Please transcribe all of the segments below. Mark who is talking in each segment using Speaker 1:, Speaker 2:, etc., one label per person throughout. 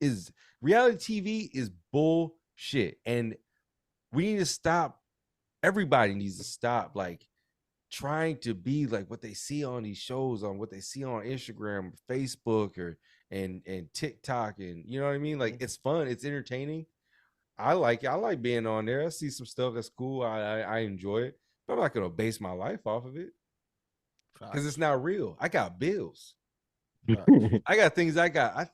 Speaker 1: is reality TV is bullshit, and we need to stop. Everybody needs to stop like trying to be like what they see on these shows, on what they see on Instagram, Facebook, or and TikTok, and you know what I mean. Like it's fun, it's entertaining. I like it. I like being on there. I see some stuff that's cool. I enjoy it, but I'm not gonna base my life off of it because it's not real. I got bills. I got things I got. I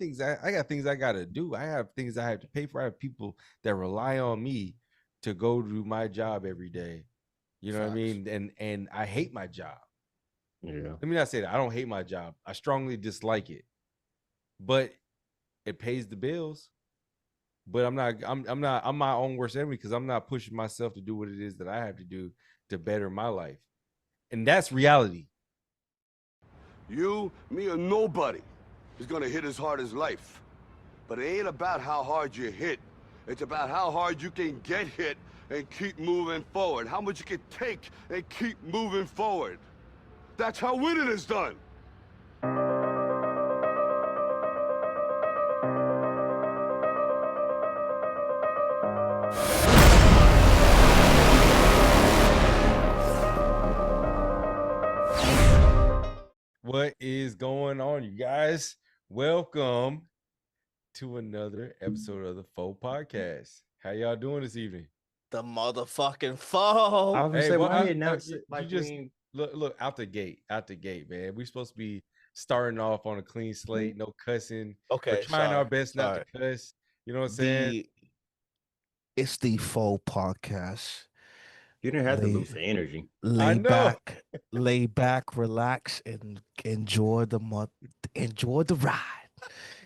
Speaker 1: got things I gotta do. I have things I have to pay for. I have people that rely on me to go do my job every day. You know what I mean? And I hate my job.
Speaker 2: Yeah.
Speaker 1: Let me not say that. I don't hate my job. I strongly dislike it. But it pays the bills. But I'm my own worst enemy because I'm not pushing myself to do what it is that I have to do to better my life. And that's reality.
Speaker 3: You, me, or nobody is gonna hit as hard as life. But it ain't about how hard you hit. It's about how hard you can get hit and keep moving forward. How much you can take and keep moving forward. That's how winning is done.
Speaker 1: What is going on, you guys? Welcome to another episode of the Faux Podcast. How y'all doing this evening?
Speaker 4: The motherfucking phone.
Speaker 2: I was gonna say, why he announced it like
Speaker 1: you just look out the gate, man. We're supposed to be starting off on a clean slate, no cussing.
Speaker 4: Okay,
Speaker 1: we're trying our best not to cuss. You know what I'm saying?
Speaker 4: It's the Faux Podcast.
Speaker 2: You didn't have to lose the energy.
Speaker 4: Lay back, relax, and enjoy the ride.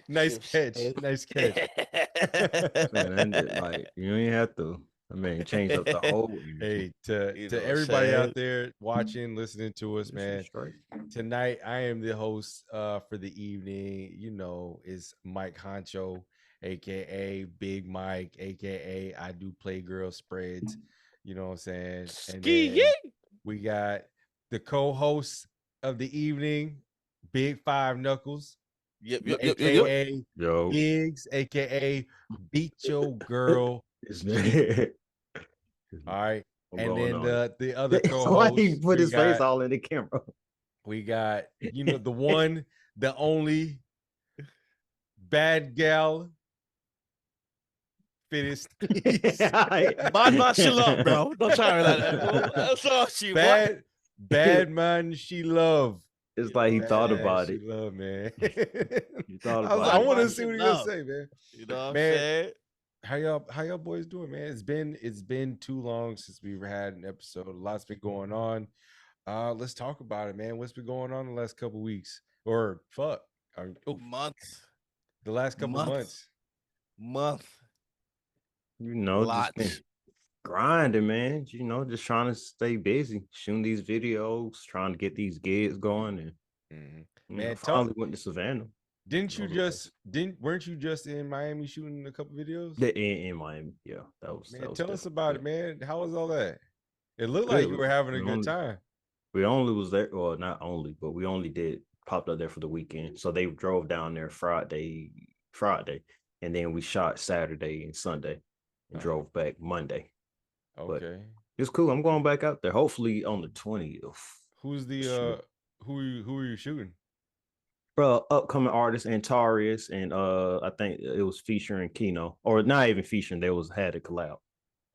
Speaker 1: Nice catch. Nice catch.
Speaker 2: Man, like you ain't have to. I mean, change up the whole.
Speaker 1: Hey, to everybody out there watching, listening to us, man. Tonight, I am the host for the evening. You know, is Mike Honcho, aka Big Mike, aka I do Playgirl spreads. You know what I'm saying? And then we got the co-host of the evening, Big Five Knuckles. AKA Biggs, aka Beat Your Girl. All right. And then the other co-host.
Speaker 2: Why he put his face all in the camera?
Speaker 1: We got, you know, the one, the only bad gal. Fittest.
Speaker 4: Bad man, she love, bro. Don't try me like that. That's all she
Speaker 1: bad man, she love.
Speaker 2: It's like he thought about it.
Speaker 1: Love, man.
Speaker 2: You thought about
Speaker 1: I want to see what he's gonna say, man.
Speaker 4: You know what
Speaker 1: man,
Speaker 4: I'm saying?
Speaker 1: How y'all boys doing, man? It's been too long since we've had an episode. A lot's been going on. Let's talk about it, man. What's been going on the last couple weeks? Or
Speaker 4: months.
Speaker 1: The last couple months.
Speaker 2: You know, just been grinding, man. You know, just trying to stay busy, shooting these videos, trying to get these gigs going, and man, finally went to Savannah.
Speaker 1: Weren't you just in Miami shooting a couple videos?
Speaker 2: In Miami, yeah. That was
Speaker 1: tell us about it, man. How was all that? It looked like you were having a good time.
Speaker 2: We only was there, well, not only, but we only popped up there for the weekend. So they drove down there Friday, and then we shot Saturday and Sunday. And drove back Monday.
Speaker 1: Okay,
Speaker 2: but it's cool. I'm going back out there. Hopefully on the 20th.
Speaker 1: Who's the who are you shooting?
Speaker 2: Bro, upcoming artist Antarius, and I think it was featuring Kino, or not even featuring. They had a collab.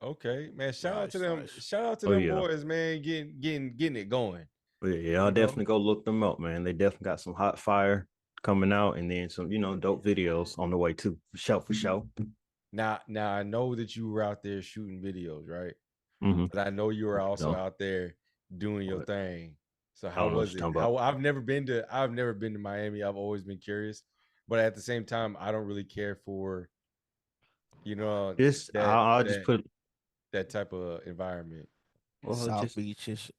Speaker 1: Okay, man. Shout out to them. Shout out to them boys, man. Getting it going.
Speaker 2: Yeah, I'll definitely go look them up, man. They definitely got some hot fire coming out, and then some, dope videos on the way too. For sure.
Speaker 1: Now I know that you were out there shooting videos, right?
Speaker 2: Mm-hmm.
Speaker 1: But I know you were also out there doing your thing. So how was it? I've never been to Miami. I've always been curious, but at the same time, I don't really care for,
Speaker 2: I'll just put
Speaker 1: that type of environment.
Speaker 4: Well, South Beach is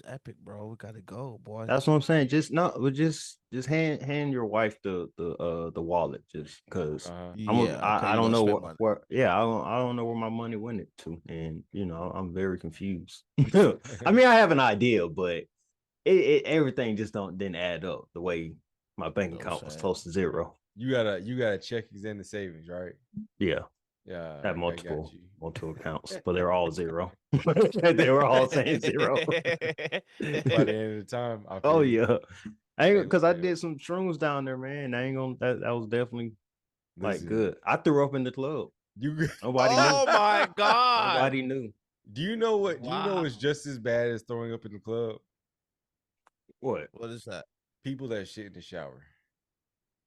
Speaker 4: epic, bro. We gotta go, boy.
Speaker 2: That's what I'm saying. Just hand your wife the wallet, just because I don't know where I don't know where my money went to, and I'm very confused. I mean, I have an idea, but everything just didn't add up the way my bank account was close to zero.
Speaker 1: You gotta check in the savings, right?
Speaker 2: Yeah.
Speaker 1: Yeah.
Speaker 2: I have multiple accounts, but they're all zero. They were all saying zero.
Speaker 1: By the end of the time,
Speaker 2: yeah. Because I did some shrooms down there, man. I ain't gonna that was definitely like good. I threw up in the club. Nobody knew.
Speaker 4: Oh my God.
Speaker 2: Nobody knew.
Speaker 1: Do you know what? Do you know it's just as bad as throwing up in the club?
Speaker 2: What?
Speaker 4: What is that?
Speaker 1: People that shit in the shower.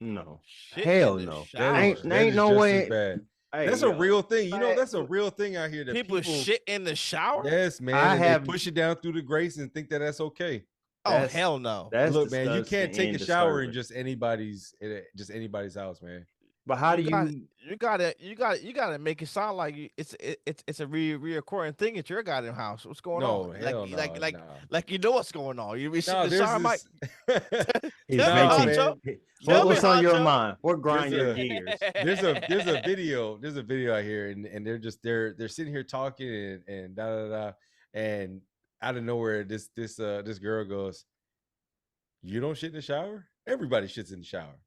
Speaker 2: No.
Speaker 4: Shit
Speaker 2: hell no.
Speaker 1: Ain't no way. Bad. Hey, that's a real thing. You know, that's a real thing out here. That
Speaker 4: people shit in the shower.
Speaker 1: Yes, man. They push it down through the grates and think that that's okay.
Speaker 4: Oh hell no!
Speaker 1: Look, man, you can't take a shower in just anybody's house, man.
Speaker 2: But how do
Speaker 4: you gotta make it sound like it's a reoccurring thing at your goddamn house? What's going on? Like you know what's going on. You the shower mic.
Speaker 2: What's on your mind? What grind your gears?
Speaker 1: There's a video out here, and they're sitting here talking and da da da, and out of nowhere, this girl goes, "You don't shit in the shower? Everybody shits in the shower."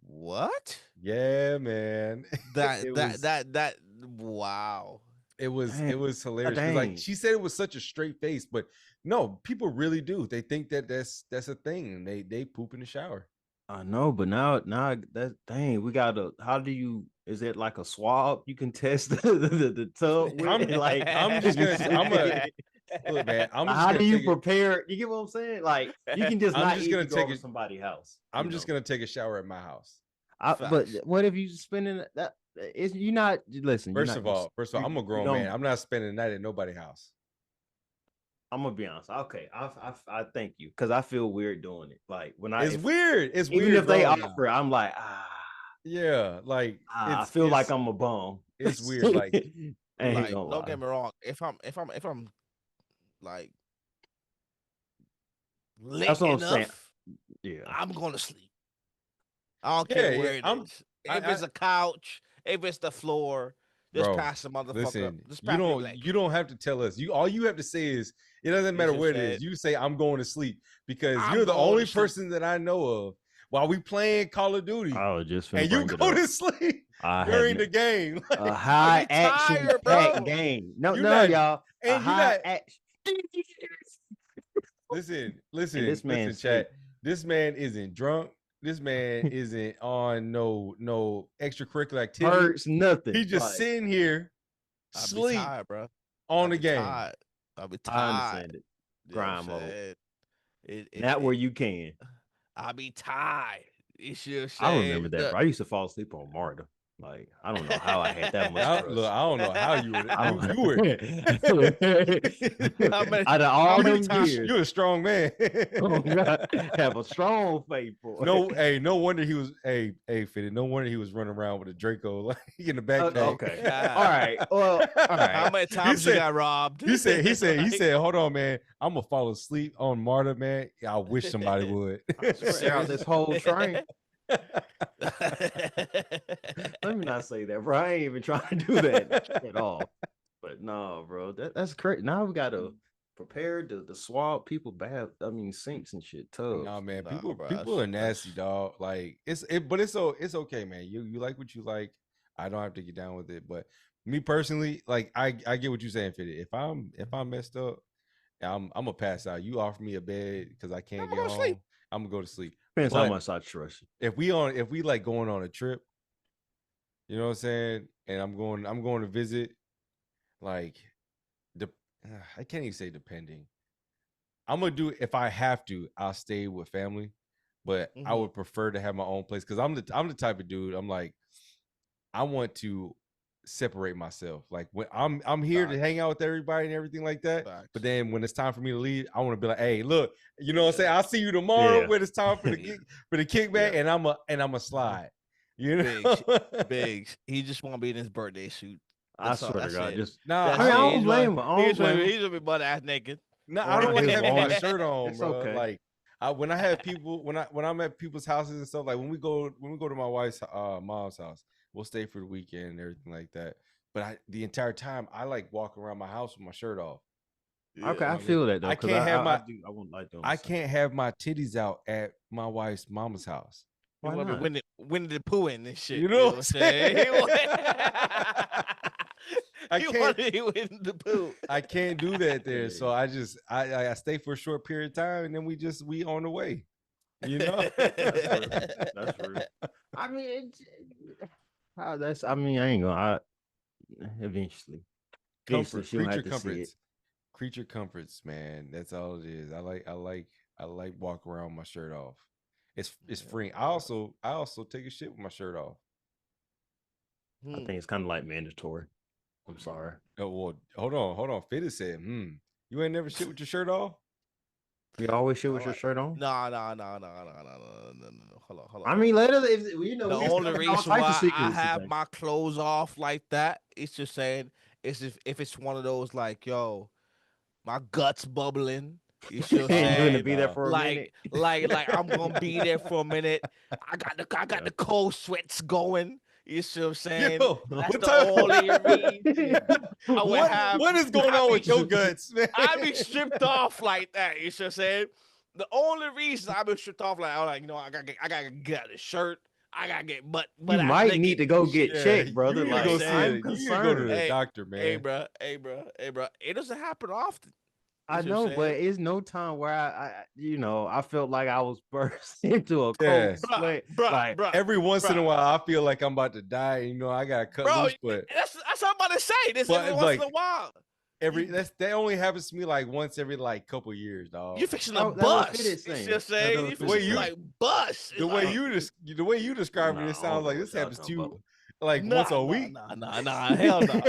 Speaker 4: What?
Speaker 1: Yeah, man.
Speaker 4: That wow.
Speaker 1: It was hilarious. Like she said, it was such a straight face, but no, people really do. They think that that's a thing, and they poop in the shower.
Speaker 2: I know, but now that dang, we gotta. How do you? Is it like a swab? You can test the tub. Look, man, how do you prepare? You get what I'm saying? Like you can just not even go to somebody's house.
Speaker 1: I'm just gonna take a shower at my house.
Speaker 2: But what if you spending that? Is you not listen?
Speaker 1: First of all, I'm a grown man. I'm not spending the night at nobody's house.
Speaker 2: I'm gonna be honest. Okay, I thank you because I feel weird doing it. Like when
Speaker 1: it's weird. It's
Speaker 2: even
Speaker 1: weird
Speaker 2: if they offer, I'm like
Speaker 1: yeah, like
Speaker 2: I feel like I'm a bum.
Speaker 1: It's weird. Like
Speaker 4: don't get me wrong. If I'm like late
Speaker 2: that's what
Speaker 4: enough,
Speaker 2: I'm saying. Yeah,
Speaker 4: I'm gonna sleep. I don't care where it is. If it's a couch, if it's the floor, just pass the motherfucker.
Speaker 1: Listen, you don't have to tell us. All you have to say is it doesn't matter where it is. You say I'm going to sleep because you're the only person that I know of while we playing Call of Duty.
Speaker 2: I was just
Speaker 1: and you go to sleep during the game.
Speaker 2: A high action packed game. No, y'all. And a high action.
Speaker 1: Listen, chat. This man isn't drunk. This man isn't on no extracurricular activity.
Speaker 2: Hurts nothing.
Speaker 1: He's just sitting here, sleep
Speaker 4: bro.
Speaker 1: on the game.
Speaker 4: I'll be tired.
Speaker 2: I understand it. Grind mode. Not where you can.
Speaker 4: I'll be tired.
Speaker 2: I remember that. Bro. I used to fall asleep on Marta. Like I don't know how I had that much.
Speaker 1: I don't know how you were.
Speaker 2: Out of all them years,
Speaker 1: you're a strong man.
Speaker 2: Have a strong faith, boy.
Speaker 1: No wonder he was fitted. No wonder he was running around with a Draco like in the backpack.
Speaker 2: Okay, all right. Well, all right.
Speaker 4: How many times you got robbed?
Speaker 1: He said, hold on, man. I'm gonna fall asleep on Marta, man. I wish somebody would.
Speaker 2: Share out this whole train. Let me not say that, bro. I ain't even trying to do that at all. But no, bro, that's crazy. Now we gotta prepare the swab people sinks and shit. Tubs.
Speaker 1: No, man, people are nasty, dog. Like it's okay, man. You like what you like. I don't have to get down with it. But me personally, like I get what you're saying, Fitty. If I'm messed up, I'm gonna pass out. You offer me a bed because I can't get home. Sleep. I'm gonna go to sleep.
Speaker 2: Depends how much I trust you.
Speaker 1: If we like going on a trip, you know what I'm saying, and I'm going to visit, like I can't even say depending. I'm gonna do if I have to, I'll stay with family, but I would prefer to have my own place because I'm the type of dude. I'm like, I want to separate myself. Like when I'm here to hang out with everybody and everything like that. But then when it's time for me to leave, I want to be like, hey, look, you know what I'm saying? I'll see you tomorrow when it's time for the kickback, and I'm a slide. You know,
Speaker 4: Biggs. He just want to be in his birthday suit.
Speaker 2: I swear to God, just
Speaker 4: I
Speaker 2: don't blame him.
Speaker 4: He's gonna be butt ass naked.
Speaker 1: No, I don't like having my shirt on, bro.
Speaker 2: Okay.
Speaker 1: Like when I have people, when I'm at people's houses and stuff, like when we go to my wife's mom's house, we'll stay for the weekend and everything like that. But the entire time I like walking around my house with my shirt off.
Speaker 2: Yeah, okay, I feel that though.
Speaker 1: I can't have
Speaker 2: I won't like them.
Speaker 1: I can't have my titties out at my wife's mama's house.
Speaker 4: Why not? Winnie the Pooh and this shit.
Speaker 1: You know what I'm saying?
Speaker 4: I can't the Pooh.
Speaker 1: I can't do that there. So I stay for a short period of time, and then we on the way. You know,
Speaker 2: that's true. I mean, I ain't gonna. Eventually,
Speaker 1: creature comforts, man. That's all it is. I like walk around with my shirt off. It's free. I also take a shit with my shirt off.
Speaker 2: I think it's kind of like mandatory. I'm sorry.
Speaker 1: Oh well, hold on. Fitty said, you ain't never shit with your shirt off?
Speaker 2: You always shit with your shirt on?
Speaker 4: No. Hold on.
Speaker 2: I mean, later, if you know,
Speaker 4: the only reason why I have my clothes off like that, it's just saying, it's if it's one of those like, yo, my guts bubbling. You should
Speaker 2: going to be there for a
Speaker 4: minute. Like I'm gonna be there for a minute. I got the cold sweats going. You see what I'm saying?
Speaker 1: Yo,
Speaker 4: that's the only reason.
Speaker 1: What is going on with your guts, man?
Speaker 4: I be stripped off like that. You see what I'm saying? The only reason I be stripped off like, I gotta get a shirt. I gotta get but
Speaker 2: you might need to go get checked, brother.
Speaker 1: Like, I'm concerned. You go to the doctor, man.
Speaker 4: Hey, bro. It doesn't happen often.
Speaker 2: I know, but it's no time where I felt like I was burst into a cold sweat.
Speaker 1: Bruh, every once in a while, I feel like I'm about to die. You know, I got cut loose. But
Speaker 4: that's what I'm about to say. This every once in a while.
Speaker 1: That only happens to me like once every like couple years, dog.
Speaker 4: You fixing a bus? It's just saying you fixing like bus.
Speaker 1: The way you describe it, it sounds like this happens to you like once a week.
Speaker 4: Nah, hell no.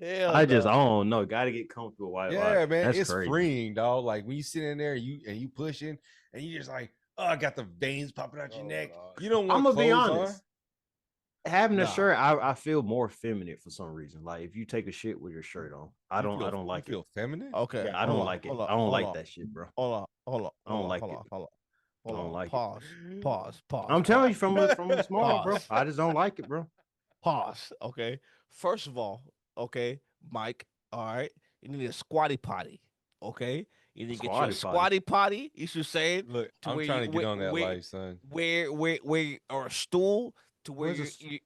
Speaker 2: I don't know. Got to get comfortable.
Speaker 1: Man, it's
Speaker 2: crazy.
Speaker 1: freeing, dog. Like when you sit in there, you pushing, and you just like, I got the veins popping out your neck. You don't want.
Speaker 2: I'm gonna be honest. Having a shirt, I feel more feminine for some reason. Like if you take a shit with your shirt on, I don't like it.
Speaker 1: Feel feminine?
Speaker 4: Okay,
Speaker 2: I don't like it. I don't like that shit, bro.
Speaker 4: Hold on.
Speaker 2: I don't like it. I don't like it.
Speaker 4: Pause.
Speaker 2: I'm telling you from a small, bro. I just don't like it, bro.
Speaker 4: Pause. Okay. First of all, okay, Mike. All right, you need a squatty potty. Okay, you need to get your squatty potty. You should say it.
Speaker 1: Look, I'm trying to get on that life, son.
Speaker 4: Where or a stool to where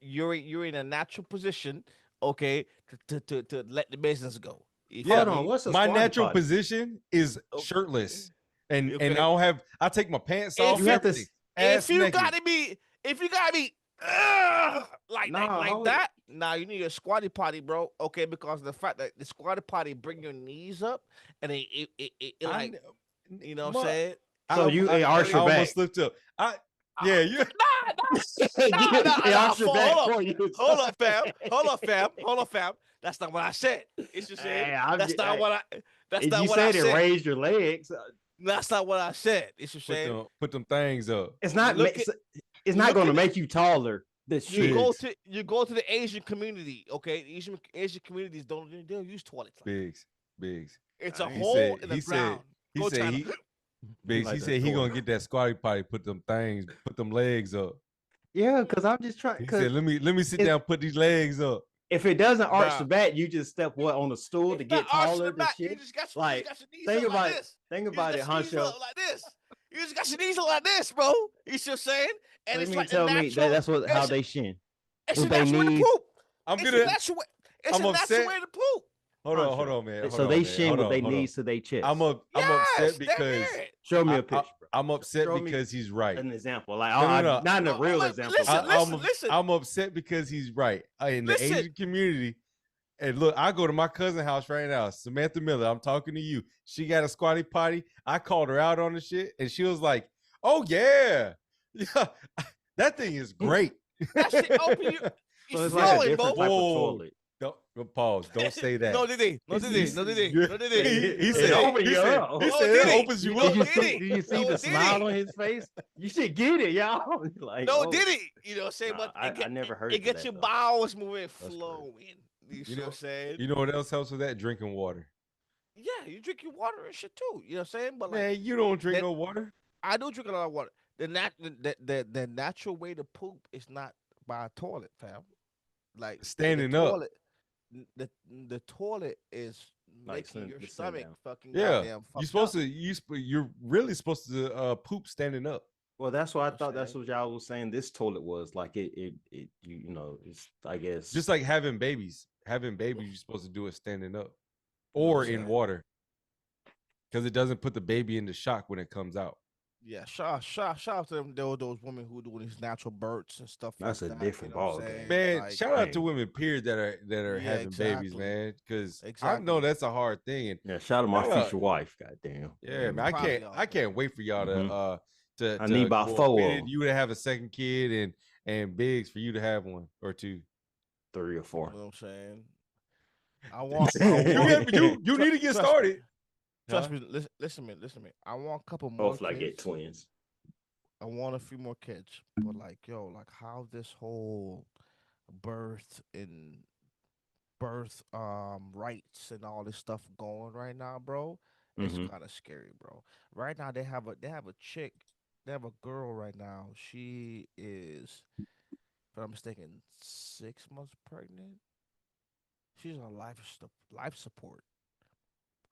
Speaker 4: you're in a natural position. Okay, to let the business go.
Speaker 2: Hold on, what's
Speaker 1: my natural position is shirtless, and I take my pants off.
Speaker 4: If you gotta be like that. Now you need a squatty potty, bro. Okay, because of the fact that the squatty potty bring your knees up, and it like, you know what I'm saying.
Speaker 2: So you arch your back.
Speaker 1: Almost slipped up. Yeah, you.
Speaker 4: Nah. Hold up, fam. That's not what I said. It's just saying. That's not what I said.
Speaker 2: You said it raised your legs.
Speaker 4: That's not what I said. It's just saying.
Speaker 1: Put them things up.
Speaker 2: It's not. It's not going to make you taller.
Speaker 4: You go to the Asian community, okay? Asian communities don't use toilets.
Speaker 1: Like Biggs.
Speaker 4: It's a hole in the ground.
Speaker 1: He said he gonna get that squatty potty, put them legs up.
Speaker 2: Yeah, because I'm just trying.
Speaker 1: He said, let me sit down, put these legs up.
Speaker 2: If it doesn't arch the back, you just step on a stool to get taller.
Speaker 4: You just got
Speaker 2: think about it. Think about it, Honcho.
Speaker 4: Like this. You just got your knees like this, bro. You see what I'm saying? And it's like
Speaker 2: tell me that's how they shin.
Speaker 4: It's a natural way to poop.
Speaker 1: It's
Speaker 4: a natural way to poop.
Speaker 1: Hold on, man.
Speaker 2: So they shin with their knees to their chest.
Speaker 1: I'm upset because
Speaker 2: show me a picture.
Speaker 1: I'm upset because he's right.
Speaker 2: An example, like not a real example.
Speaker 4: Listen.
Speaker 1: I'm upset because he's right in the Asian community. And look, I go to my cousin's house right now, Samantha Miller. I'm talking to you. She got a squatty potty. I called her out on the shit, and she was like, "Oh yeah, that thing is great."
Speaker 4: That shit open you.
Speaker 2: So it's like a different type of toilet.
Speaker 1: Don't pause. Don't say that.
Speaker 4: No, did he?
Speaker 1: He said it opens you up.
Speaker 2: Did you see the smile on his face? You should get it, y'all. Like,
Speaker 4: did he? You know what I'm saying? But
Speaker 2: I never heard
Speaker 4: it. Gets your bowels moving, flowing. You know what I'm saying?
Speaker 1: You know what else helps with that? Drinking water.
Speaker 4: Yeah, you drink your water and shit too. You know what I'm saying? But
Speaker 1: man, you don't drink no water.
Speaker 4: I do drink a lot of water. The natural way to poop is not by a toilet, fam. Like
Speaker 1: standing up.
Speaker 4: The toilet is making your stomach fucking
Speaker 1: goddamn.
Speaker 4: You're
Speaker 1: supposed to. You're really supposed to poop standing up.
Speaker 2: Well, that's what I thought. That's what y'all was saying. This toilet was like it's I guess
Speaker 1: just like having babies. Having babies, you're supposed to do it standing up or in water, because it doesn't put the baby into shock when it comes out.
Speaker 4: Yeah, shout out to them. Those women who do these natural births and stuff.
Speaker 2: That's
Speaker 4: like
Speaker 2: a
Speaker 4: that,
Speaker 2: different ball game,
Speaker 1: man. Like, shout out to women, period, that are having babies, man. Because I know that's a hard thing. And
Speaker 2: shout out my future wife. Goddamn.
Speaker 1: Yeah, man. I can't wait for y'all to
Speaker 2: I need about 4.
Speaker 1: You to have a second kid and Biggs for you to have one or 2,
Speaker 2: 3 or 4.
Speaker 4: You know what I'm saying? I want
Speaker 1: you need to get started.
Speaker 4: Trust me, listen to me. I want a couple more.
Speaker 2: Hopefully I get twins.
Speaker 4: I want a few more kids, but how this whole birth rights and all this stuff going right now, bro. It's kind of scary, bro. Right now they have a chick, they have a girl right now. She is, if I'm not mistaken, 6 months pregnant. She's on life support.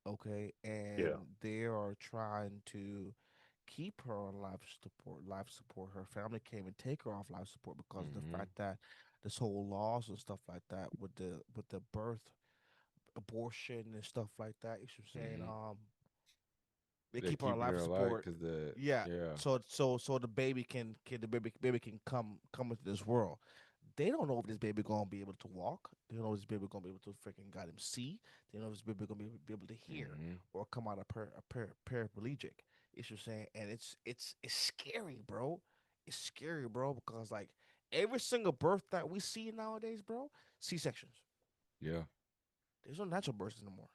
Speaker 4: Okay, and they are trying to keep her on life support. Her family came and take her off life support because of the fact that this whole laws and stuff like that with the birth, abortion and stuff like that. You should saying they keep her on life support
Speaker 1: because
Speaker 4: so the baby can come into this world. They don't know if this baby gonna be able to walk. They don't know if this baby gonna be able to freaking got him see. They don't know if this baby gonna be able to hear or come out paraplegic. It's just saying, and it's scary, bro. It's scary, bro, because like every single birth that we see nowadays, bro, C-sections.
Speaker 1: Yeah.
Speaker 4: There's no natural births anymore.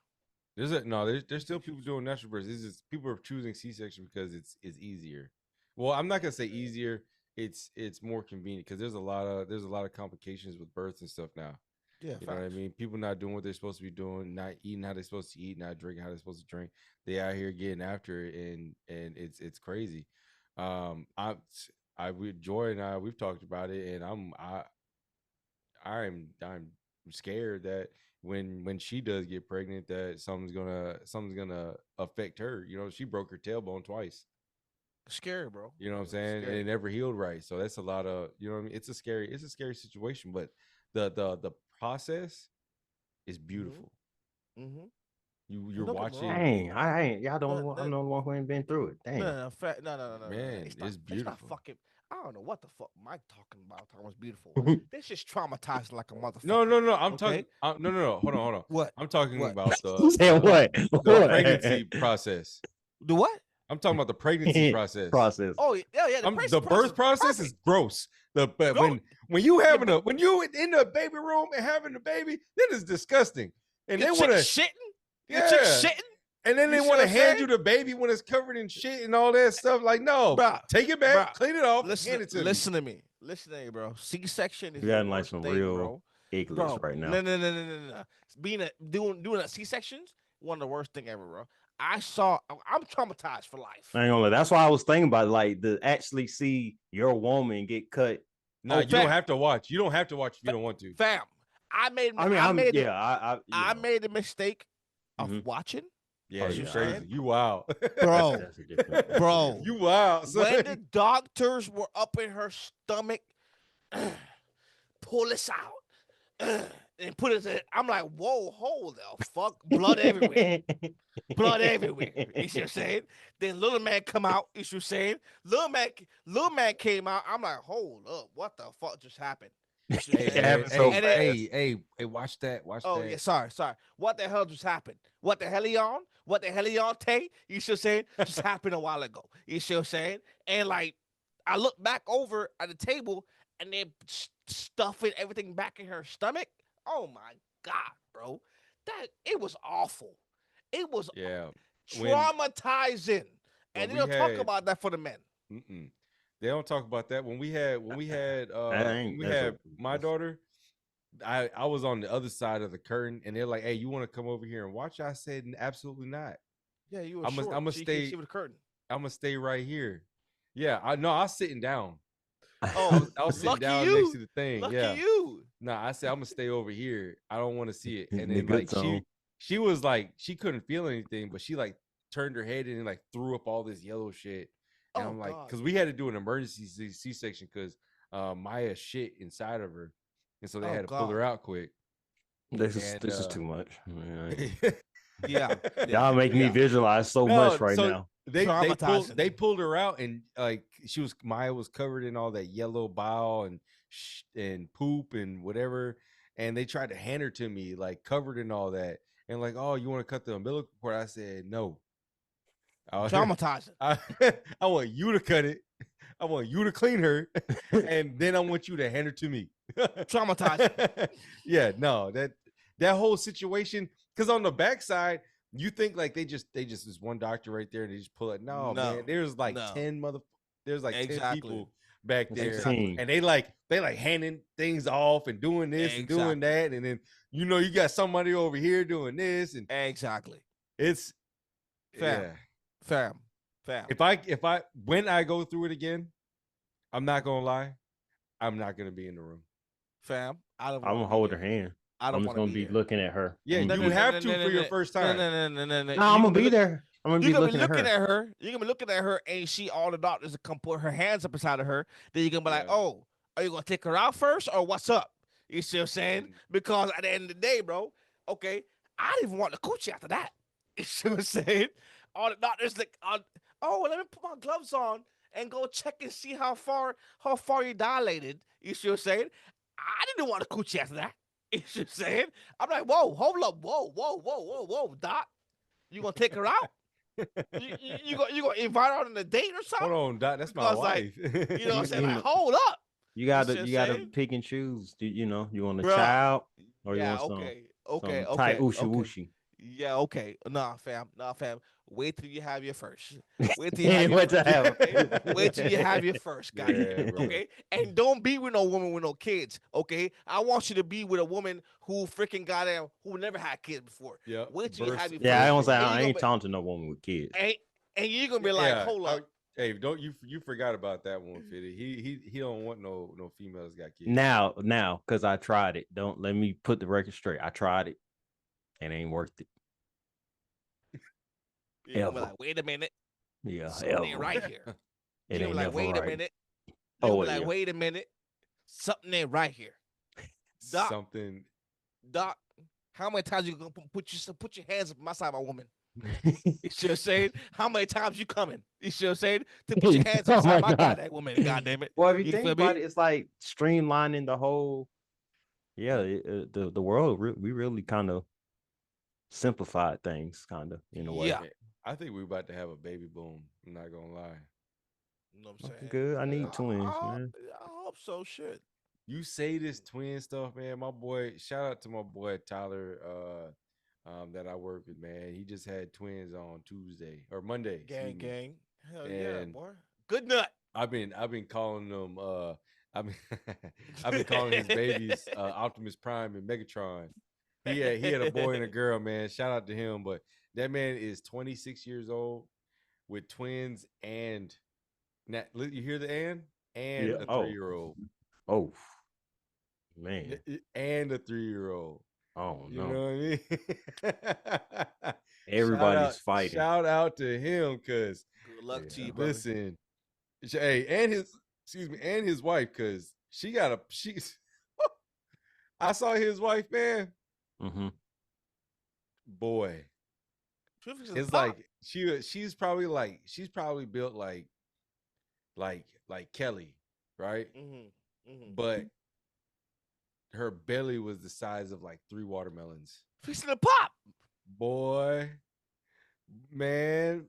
Speaker 1: There's still people doing natural births. It's just people are choosing C-section because it's easier. Well, I'm not gonna say easier. It's more convenient because there's a lot of complications with births and stuff now.
Speaker 4: Yeah,
Speaker 1: you know what I mean. People not doing what they're supposed to be doing, not eating how they're supposed to eat, not drinking how they're supposed to drink. They out here getting after it, and it's crazy. Joy and I we've talked about it, and I'm scared that when she does get pregnant, that something's gonna affect her. You know, she broke her tailbone twice.
Speaker 4: Scary, bro.
Speaker 1: You know what I'm saying? And it never healed right. So that's a lot of, you know what I mean? It's a scary situation, but the process is beautiful. You're watching.
Speaker 2: Dang, y'all don't. I'm the only one who ain't been through it. Dang.
Speaker 4: No.
Speaker 1: Man, it's beautiful.
Speaker 4: It's not fucking. I don't know what the fuck Mike talking about. Talking was beautiful. This just traumatized like a motherfucker.
Speaker 1: No. I'm talking. No. Hold on.
Speaker 4: What?
Speaker 1: I'm talking about the pregnancy process.
Speaker 4: The what?
Speaker 1: I'm talking about the pregnancy process.
Speaker 4: Oh yeah.
Speaker 1: The birth process is gross. When you when you in the baby room and having the baby, that is disgusting. And they want to
Speaker 4: shitting.
Speaker 1: And then they want to hand you the baby when it's covered in shit and all that stuff. Like, no, take it back, clean it off, hand it to me.
Speaker 4: Listen to me, bro. C-section is
Speaker 2: like some real ignorance right now.
Speaker 4: No. Doing a C-sections, one of the worst thing ever, bro. I'm traumatized for life.
Speaker 2: I ain't gonna lie. That's why I was thinking about like to actually see your woman get cut.
Speaker 1: No, you don't have to watch. You don't have to watch if you don't want to.
Speaker 4: Fam, I made the mistake of watching.
Speaker 1: Yeah, you crazy. You wild.
Speaker 4: Bro.
Speaker 1: You wild. Son.
Speaker 4: When the doctors were up in her stomach, pull this out. And put it in, I'm like, whoa, hold the fuck, blood everywhere. You see what I'm saying? Then little man come out, you see what I'm saying? Little man came out, I'm like, hold up, what the fuck just happened?
Speaker 1: Hey, watch that.
Speaker 4: Oh, yeah, sorry. What the hell just happened? What the hell on, Tay? You see what I'm saying? Just happened a while ago. You see what I'm saying? And like, I look back over at the table and they're stuffing everything back in her stomach. Oh my God, bro. It was awful. It was traumatizing. And they don't talk about that for the men.
Speaker 1: They don't talk about that. When we had my daughter, I was on the other side of the curtain and they're like, hey, you want to come over here and watch? I said, absolutely not.
Speaker 4: Yeah, you were I'm gonna stay with the curtain.
Speaker 1: I'm gonna stay right here. Yeah, I was sitting down.
Speaker 4: Oh,
Speaker 1: I was sitting down next to the thing.
Speaker 4: Lucky
Speaker 1: yeah.
Speaker 4: you.
Speaker 1: No, I said I'm gonna stay over here. I don't want to see it. And then like she was like she couldn't feel anything, but she like turned her head and like threw up all this yellow shit. And I'm like, because we had to do an emergency C-section because Maya shit inside of her, and so they had to pull her out quick.
Speaker 2: This is too much.
Speaker 4: Yeah,
Speaker 2: y'all make me visualize so much right now.
Speaker 1: They pulled her out, and like Maya was covered in all that yellow bile and poop and whatever, and they tried to hand her to me like covered in all that, and like, oh, you want to cut the umbilical cord? I said no.
Speaker 4: Traumatizing.
Speaker 1: I want you to cut it. I want you to clean her, and then I want you to hand her to me.
Speaker 4: Traumatizing.
Speaker 1: Yeah, no, that whole situation. Because on the backside, you think like they just is one doctor right there, and they just pull it. No, man, there's like 10 there's like 10 people back there, and they like handing things off and doing this and doing that, and then you got somebody over here doing this, and it's
Speaker 4: Fam.
Speaker 1: If I when I go through it again, I'm not gonna lie, I'm not gonna be in the room.
Speaker 4: Fam,
Speaker 2: I'm gonna hold her hand. I'm just gonna be looking at her.
Speaker 1: Yeah, you have to for your first time.
Speaker 2: No, I'm gonna be there. I'm gonna be looking at her.
Speaker 4: You're gonna be looking at her, and all the doctors come put her hands up inside of her. Then you're gonna be like, oh, are you gonna take her out first, or what's up? You see what I'm saying? Because at the end of the day, bro, okay, I didn't even want the coochie after that. You see what I'm saying? All the doctors like, oh, let me put my gloves on and go check and see how far you dilated. You see what I'm saying? I didn't want a coochie after that. You see what I'm saying? I'm like, whoa, hold up, whoa, doc. You gonna take her out? you gonna invite her on a date or something?
Speaker 1: Hold on, doc. That's my wife.
Speaker 4: Like, you know what I'm saying? Like, hold up.
Speaker 2: You gotta pick and choose. You want a child or you want some tight ooshy.
Speaker 4: Yeah, okay. Nah, fam. Wait till you have your first.
Speaker 2: Wait till you have your
Speaker 4: Wait till you have your first, guy. Okay? And don't be with no woman with no kids. Okay? I want you to be with a woman who freaking who never had kids before.
Speaker 1: Yeah.
Speaker 4: Wait till you have your first.
Speaker 2: Yeah, I ain't talking to no woman with kids.
Speaker 4: And you're gonna be like, hold up.
Speaker 1: Hey, don't you forgot about that one, Fitty. He don't want no females got kids.
Speaker 2: Now, because I tried it. Don't let me put the record straight. I tried it. It ain't worth it.
Speaker 4: You're gonna be like, wait a minute.
Speaker 2: Yeah,
Speaker 4: something ain't right here.
Speaker 2: It ain't like,
Speaker 4: wait
Speaker 2: right.
Speaker 4: a minute. Wait a minute. Something ain't right here. Doc, Doc, how many times you gonna put your hands up my side of my woman? You see what I'm saying? How many times you coming? You see what I'm saying? To put your hands inside my goddamn woman, goddamn it.
Speaker 2: Well, if you think about it, it's like streamlining the whole. Yeah, the world. We really kind of simplified things, kind of in a way.
Speaker 4: Yeah,
Speaker 1: I think we're about to have a baby boom. I'm not gonna lie.
Speaker 4: You know what I'm saying?
Speaker 2: Good. I need twins, man.
Speaker 4: I hope so. Shit.
Speaker 1: You say this twin stuff, man. My boy, shout out to my boy Tyler, that I work with, man. He just had twins on Tuesday or Monday.
Speaker 4: Gang. Hell yeah, boy. Good nut.
Speaker 1: I've been calling them. I've been calling his babies Optimus Prime and Megatron. He had a boy and a girl, man. Shout out to him. But that man is 26 years old with twins and you hear the and a 3-year-old.
Speaker 2: Oh man.
Speaker 1: And a 3-year-old.
Speaker 2: Oh no.
Speaker 1: You know what I mean?
Speaker 2: Everybody's fighting.
Speaker 1: Shout out to him because
Speaker 4: good luck to you, brother.
Speaker 1: Listen. Hey, and his wife, because she's I saw his wife, man.
Speaker 2: Mm-hmm.
Speaker 1: Boy, it's like she's probably built like Kelly, right?
Speaker 4: Mm-hmm.
Speaker 1: But her belly was the size of like 3 watermelons.
Speaker 4: Fixing to pop,
Speaker 1: boy, man.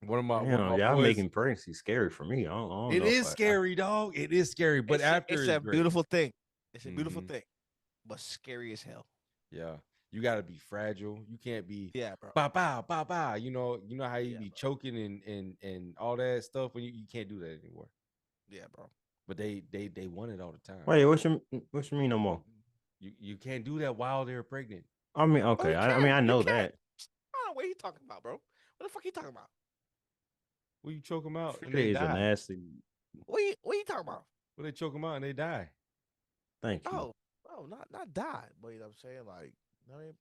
Speaker 1: One of my
Speaker 2: y'all making pregnancy scary for me. I don't
Speaker 1: it
Speaker 2: know
Speaker 1: is scary, dog. It is scary, but
Speaker 4: it's a beautiful thing. It's a beautiful thing, but scary as hell.
Speaker 1: Yeah, you got to be fragile. You can't be
Speaker 4: bro.
Speaker 1: Ba. You know how you be choking and all that stuff when you can't do that anymore.
Speaker 4: Yeah, bro.
Speaker 1: But they want it all the time.
Speaker 2: Wait, what you mean no more?
Speaker 1: You can't do that while they're pregnant.
Speaker 2: I mean, okay. I know that.
Speaker 4: I don't know what he talking about, bro. What the fuck he talking about?
Speaker 1: Well, you choke them out and
Speaker 2: they
Speaker 1: die.
Speaker 2: A nasty.
Speaker 4: What you talking about?
Speaker 1: Well, they choke them out and they die.
Speaker 2: Thank you.
Speaker 4: Oh, not die, but you know what I'm saying? Like, I mean,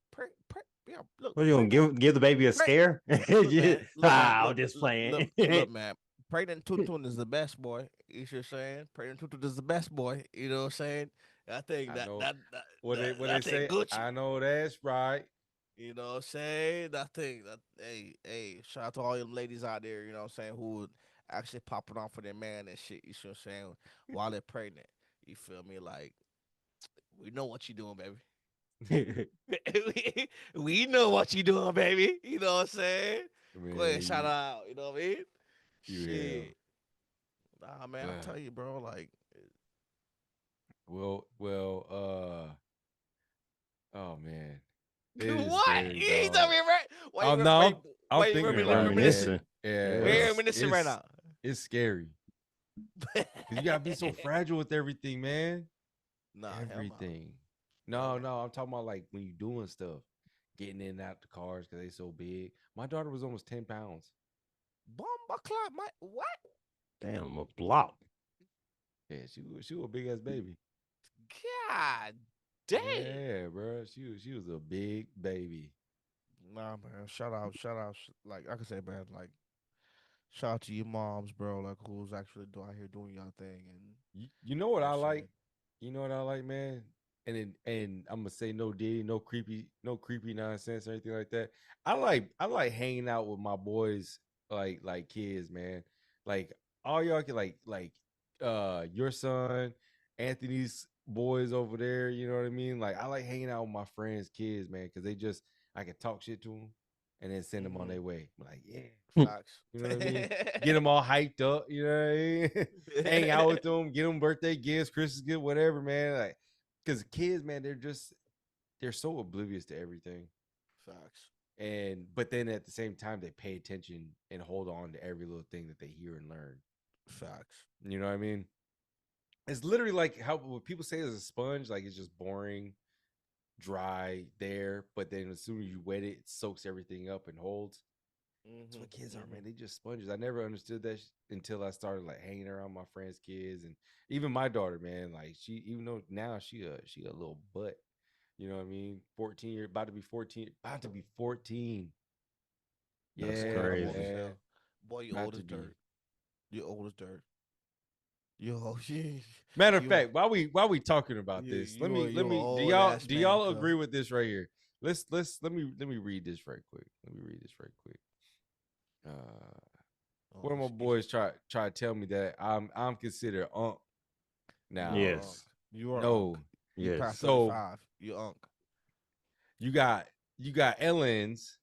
Speaker 4: look.
Speaker 2: What are you gonna give the baby a scare? I'm just playing.
Speaker 4: Look, man. Pregnant Tuntun is the best boy. You should saying Pregnant Tuntun is the best boy. You know what I'm saying? I think
Speaker 1: I
Speaker 4: that
Speaker 1: know
Speaker 4: that
Speaker 1: what
Speaker 4: that,
Speaker 1: they
Speaker 4: that
Speaker 1: say.
Speaker 4: thing Gucci.
Speaker 1: I know that's right.
Speaker 4: You know what I'm saying? That thing that hey, shout out to all them ladies out there, you know what I'm saying, who would actually pop it on for their man and shit, you see what I'm saying, while they're pregnant. You feel me? Like, we know what you doing, baby. we know what you doing, baby. You know what I'm saying?
Speaker 1: Man,
Speaker 4: Go ahead, shout out. You know what I mean?
Speaker 1: Yeah.
Speaker 4: Shit. Nah, man, I'm telling you, bro. Like,
Speaker 1: well, oh man.
Speaker 4: what? You tell me right? Why
Speaker 1: I'm thinking about
Speaker 2: reminiscing.
Speaker 1: Yeah,
Speaker 4: we're reminiscing right now.
Speaker 1: It's scary. You gotta be so fragile with everything, man.
Speaker 4: Nah,
Speaker 1: everything. No, I'm talking about like when you doing stuff, getting in and out the cars because they so big. My daughter was almost 10 pounds.
Speaker 4: Bomba clock, what?
Speaker 2: Damn, a block.
Speaker 1: Yeah, she was a big ass baby.
Speaker 4: God damn.
Speaker 1: Yeah, bro. She was a big baby.
Speaker 4: Nah, man. Shout out. Like I can say, man, like shout out to your moms, bro. Like who's actually out here doing your thing. And
Speaker 1: you know what I like? You know what I like, man? And I'm gonna say no Diddy, no creepy nonsense or anything like that. I like hanging out with my boys, like kids, man. Like all y'all can like your son, Anthony's boys over there. You know what I mean? Like I like hanging out with my friends' kids, man, because I can talk shit to them and then send them on their way. I'm like, yeah,
Speaker 4: facts.
Speaker 1: you know what I mean? Get them all hyped up, you know what I mean? Hang out with them, get them birthday gifts, Christmas gift, whatever, man. Like, because kids, man, they're so oblivious to everything.
Speaker 4: Facts.
Speaker 1: But then at the same time, they pay attention and hold on to every little thing that they hear and learn.
Speaker 4: Facts.
Speaker 1: You know what I mean? It's literally like how what people say is a sponge, like it's just boring, dry there, but then as soon as you wet it, it soaks everything up and holds. That's what kids are, man. They just sponges. I never understood that until I started like hanging around my friends' kids, and even my daughter, man. Like even though now she a little butt, you know what I mean? 14 years, about to be 14, about to be 14.
Speaker 2: That's crazy,
Speaker 4: man. Boy, you old as dirt. You old as dirt. Yo,
Speaker 1: Matter of fact, while we talking about this, let me do y'all agree with this right here? Let me read this right quick. One of my boys try to tell me that I'm considered unk now.
Speaker 2: Yes,
Speaker 4: you are.
Speaker 1: No,
Speaker 4: unk. You past
Speaker 1: so
Speaker 4: 35. You unk.
Speaker 1: You got LNs,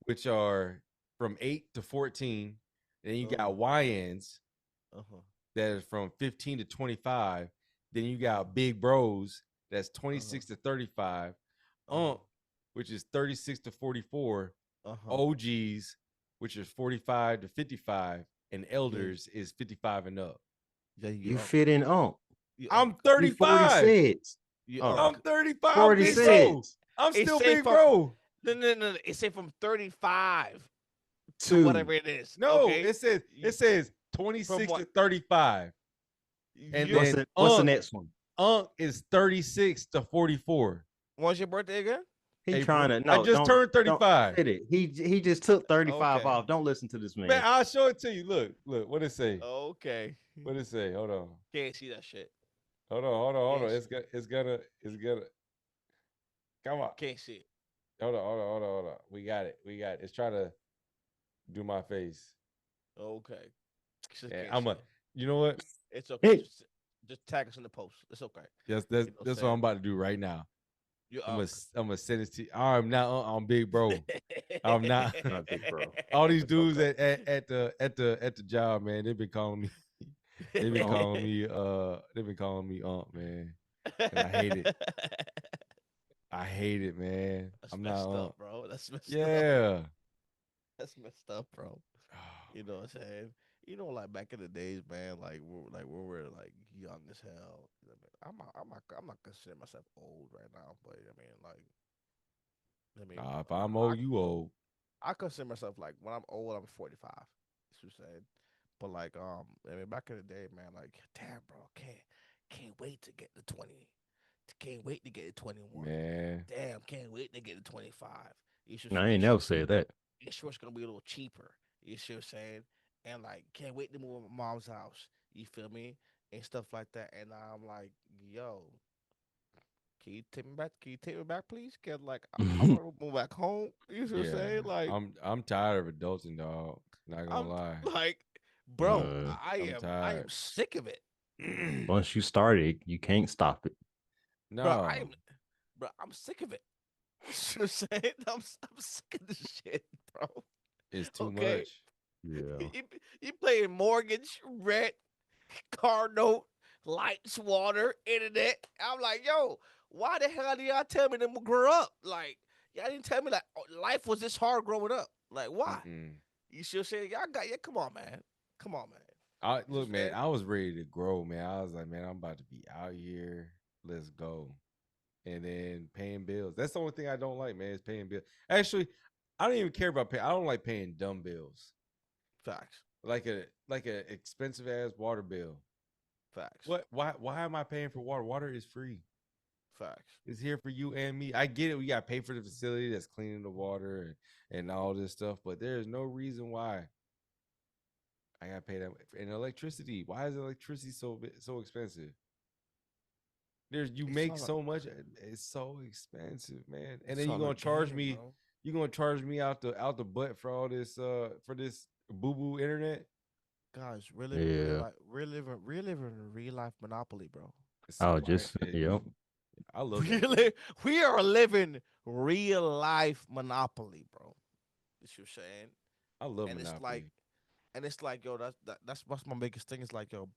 Speaker 1: which are from 8 to 14. Then you got YNs that is from 15 to 25. Then you got big bros that's 26 to 35. Which is 36 to 44. OGs, which is 45 to 55, and elders is 55 and up.
Speaker 2: Yeah, you fit in
Speaker 1: I'm 35.
Speaker 2: 46.
Speaker 1: I'm 35.
Speaker 2: 46.
Speaker 1: I'm still big bro.
Speaker 4: No. It said from 35
Speaker 2: to
Speaker 4: whatever it is.
Speaker 1: No,
Speaker 4: okay?
Speaker 1: it says 26 to 35. And then
Speaker 2: what's the next one?
Speaker 1: Unk is 36 to 44.
Speaker 4: When's your birthday again?
Speaker 2: He trying to. No,
Speaker 1: I just turned 35.
Speaker 2: He just took 35 off. Don't listen to this man.
Speaker 1: Man, I'll show it to you. Look. What it say?
Speaker 4: Okay.
Speaker 1: What it say? Hold on.
Speaker 4: Can't see that shit.
Speaker 1: Hold on. It's gonna. Come on.
Speaker 4: Can't see it.
Speaker 1: Hold on. We got it. It's trying to do my face.
Speaker 4: Okay.
Speaker 1: Yeah, you know what?
Speaker 4: It's okay. Just tag us in the post. It's okay.
Speaker 1: Yes, that's what I'm about to do right now. I'm gonna send it to you. I'm not on Big Bro. I'm not Big Bro. All these dudes at the job, man, they've been calling me. They've been calling me man. And I hate it. I hate it, man.
Speaker 4: That's
Speaker 1: I'm
Speaker 4: messed
Speaker 1: not
Speaker 4: up, bro. That's messed up.
Speaker 1: Yeah.
Speaker 4: That's messed up, bro. You know what I'm saying? You know, like back in the days, man, like we were like young as hell. I'm not considering myself old right now, but
Speaker 1: if I'm old, you old.
Speaker 4: I consider myself like when I'm old, I'm 45. That's what I'm saying. But like, back in the day, man, like, damn, bro, can't wait to get to 20. Can't wait to get to 21.
Speaker 1: Man.
Speaker 4: Damn, can't wait to get to 25.
Speaker 2: I ain't never said that.
Speaker 4: It's gonna be a little cheaper. You see what I'm saying? and like can't wait to move to my mom's house. You feel me? And stuff like that. And I'm like, yo, can you take me back? Can you take me back, please? Cause like I want to move back home. You know what I'm
Speaker 1: Yeah,
Speaker 4: saying? Like
Speaker 1: I'm tired of adulting, dog. Not gonna
Speaker 4: I'm
Speaker 1: lie,
Speaker 4: like, bro,
Speaker 2: uh,
Speaker 1: I'm
Speaker 4: I am
Speaker 1: tired.
Speaker 4: sick of it.
Speaker 2: Once you start it, you can't stop it.
Speaker 4: Bro,
Speaker 1: No,
Speaker 4: I'm sick of it. You know what I'm saying? I'm sick of this shit, bro.
Speaker 1: it's too
Speaker 4: Okay.
Speaker 1: much.
Speaker 2: Yeah.
Speaker 4: You, you paying mortgage, rent, car note, lights, water, internet. I'm like, yo, why the hell did y'all tell me to grow up? Like, y'all didn't tell me like life was this hard growing up. Like, why?
Speaker 1: Mm-mm.
Speaker 4: You should say y'all got come on, man. Come on, man.
Speaker 1: I
Speaker 4: You
Speaker 1: look, man.
Speaker 4: said,
Speaker 1: I was ready to grow, man. I was like, man, I'm about to be out here. Let's go. And then paying bills. That's the only thing I don't like, man. Is paying bills. Actually, I don't even care about paying. I don't like paying dumb bills,
Speaker 4: facts,
Speaker 1: like a expensive ass water bill.
Speaker 4: facts,
Speaker 1: What? Why am I paying for water? Water is free.
Speaker 4: facts.
Speaker 1: It's here for you and me. I get it. We got to pay for the facility that's cleaning the water and all this stuff, but there's no reason why I got to pay that. And electricity. Why is electricity so expensive? You
Speaker 4: It's
Speaker 1: make
Speaker 4: all
Speaker 1: so much. It's so expensive, man. And
Speaker 4: it's
Speaker 1: then you're
Speaker 4: all a
Speaker 1: gonna charge
Speaker 4: game,
Speaker 1: me.
Speaker 4: bro.
Speaker 1: You're gonna charge me out the butt for all this for this boo boo internet.
Speaker 4: Guys, we're living real
Speaker 2: Yeah.
Speaker 4: life. We're living a real life monopoly, bro.
Speaker 2: Oh,
Speaker 1: Right.
Speaker 2: just yep.
Speaker 1: I love that shit.
Speaker 4: Really, we are living real life monopoly, bro. You see what I'm saying?
Speaker 1: I love
Speaker 4: And it's like,
Speaker 1: Monopoly.
Speaker 4: yo, that's what's my biggest thing. Is like, yo,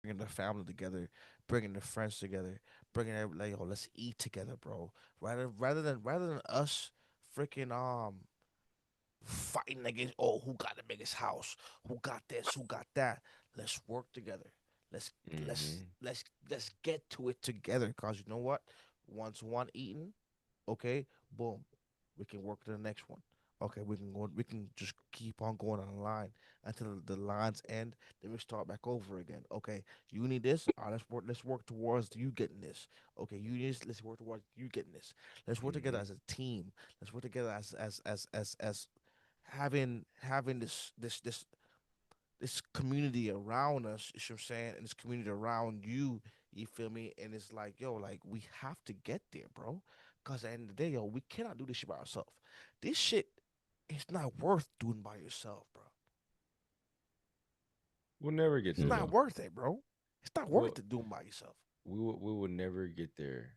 Speaker 4: bringing the family together, bringing the friends together, bringing like, yo, let's eat together, bro. Rather than us freaking fighting against who got the biggest house, who got this, who got that. Let's work together. Let's let's
Speaker 1: Mm-hmm.
Speaker 4: let's let's get to it together. Cause you know what? Once one eaten, okay, boom, we can work to the next one. Okay, we can go. We can just keep on going on the line until the lines end. Then we start back over again. Okay, you need this. All right, let's work. Let's work towards you getting this. Okay, you need this. Let's work towards you getting this. Let's work together
Speaker 1: Mm-hmm.
Speaker 4: as a team. Let's work together as having this community around us, you know what I'm saying, and this community around you, you feel me? And it's like, yo, like we have to get there, bro. Cause at the end of the day, yo, we cannot do this shit by ourselves. This shit is not worth doing by yourself, bro.
Speaker 1: We'll never get
Speaker 4: It's
Speaker 1: there
Speaker 4: not
Speaker 1: though.
Speaker 4: worth it, bro. It's not worth
Speaker 1: Well,
Speaker 4: it doing by yourself.
Speaker 1: we will never get there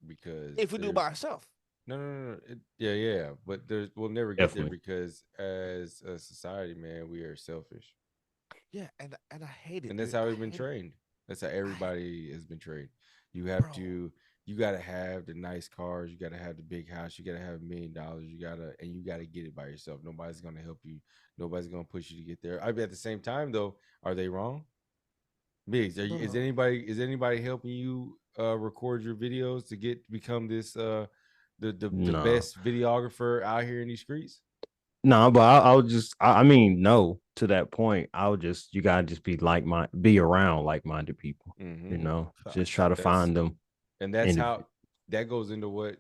Speaker 1: because
Speaker 4: If we do it by
Speaker 1: there's
Speaker 4: ourselves.
Speaker 1: no. Yeah, yeah. But we'll never get there
Speaker 2: Definitely.
Speaker 1: because as a society, man, we are selfish.
Speaker 4: Yeah, and I hate it,
Speaker 1: And that's
Speaker 4: dude.
Speaker 1: how
Speaker 4: I
Speaker 1: we've been
Speaker 4: hate it.
Speaker 1: trained. That's how
Speaker 4: I
Speaker 1: everybody has been trained. You have
Speaker 4: bro,
Speaker 1: to, you gotta have the nice cars, you gotta have the big house, you gotta have $1 million, you gotta get it by yourself. Nobody's gonna help you. Nobody's gonna push you to get there. I mean, at the same time, though, are they wrong? Biggs,
Speaker 4: bro.
Speaker 1: is anybody helping you record your videos to become this the
Speaker 2: No.
Speaker 1: best videographer out here in these streets?
Speaker 2: No, but I'll just I mean, no, to that point, I'll just you gotta just be around like-minded people,
Speaker 1: Mm-hmm.
Speaker 2: just
Speaker 4: Facts.
Speaker 2: try to
Speaker 1: That's
Speaker 2: find them
Speaker 1: and that's
Speaker 2: in
Speaker 1: how that goes into what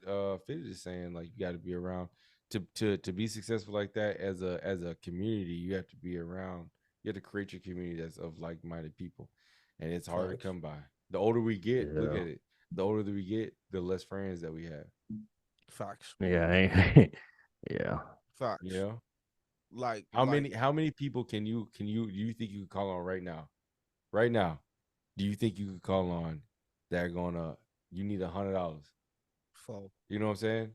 Speaker 1: Fitz is saying. Like you got to be around to be successful like that as a community. You have to be around. You have to create your community that's of like minded people, and it's hard to
Speaker 4: Facts.
Speaker 1: come by. The older we get, look
Speaker 2: yeah.
Speaker 1: at it. The older that we get, the less friends that we have.
Speaker 4: Facts.
Speaker 2: Yeah, yeah.
Speaker 1: You
Speaker 4: Facts.
Speaker 1: know
Speaker 4: Like like
Speaker 1: how many people do you think you could call on right now? Right now, do you think you could call on that are gonna you need $100?
Speaker 4: four
Speaker 1: You know what I'm saying?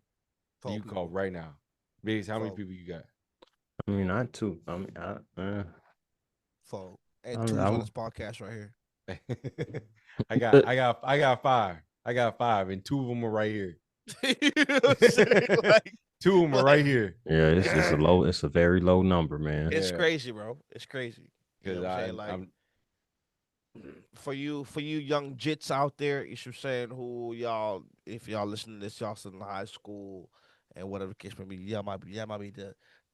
Speaker 4: four
Speaker 1: You call
Speaker 4: people.
Speaker 1: right now. Biggs, how many
Speaker 4: Four.
Speaker 1: people you got?
Speaker 2: I mean, not too. I mean,
Speaker 4: Four. And two's on
Speaker 2: I,
Speaker 4: this podcast right here.
Speaker 1: I got five. I got five, and two of them are right here.
Speaker 4: You know what I'm saying?
Speaker 1: Two of them are right
Speaker 4: Like
Speaker 1: here.
Speaker 2: yeah, it's a very low number, man.
Speaker 4: it's
Speaker 1: Yeah,
Speaker 4: crazy, bro. It's crazy. You know
Speaker 1: because
Speaker 4: what I'm saying? Like
Speaker 1: I'm
Speaker 4: for you young jits out there, you should saying who y'all if y'all listen to this, y'all still in high school and whatever the case may be, y'all might be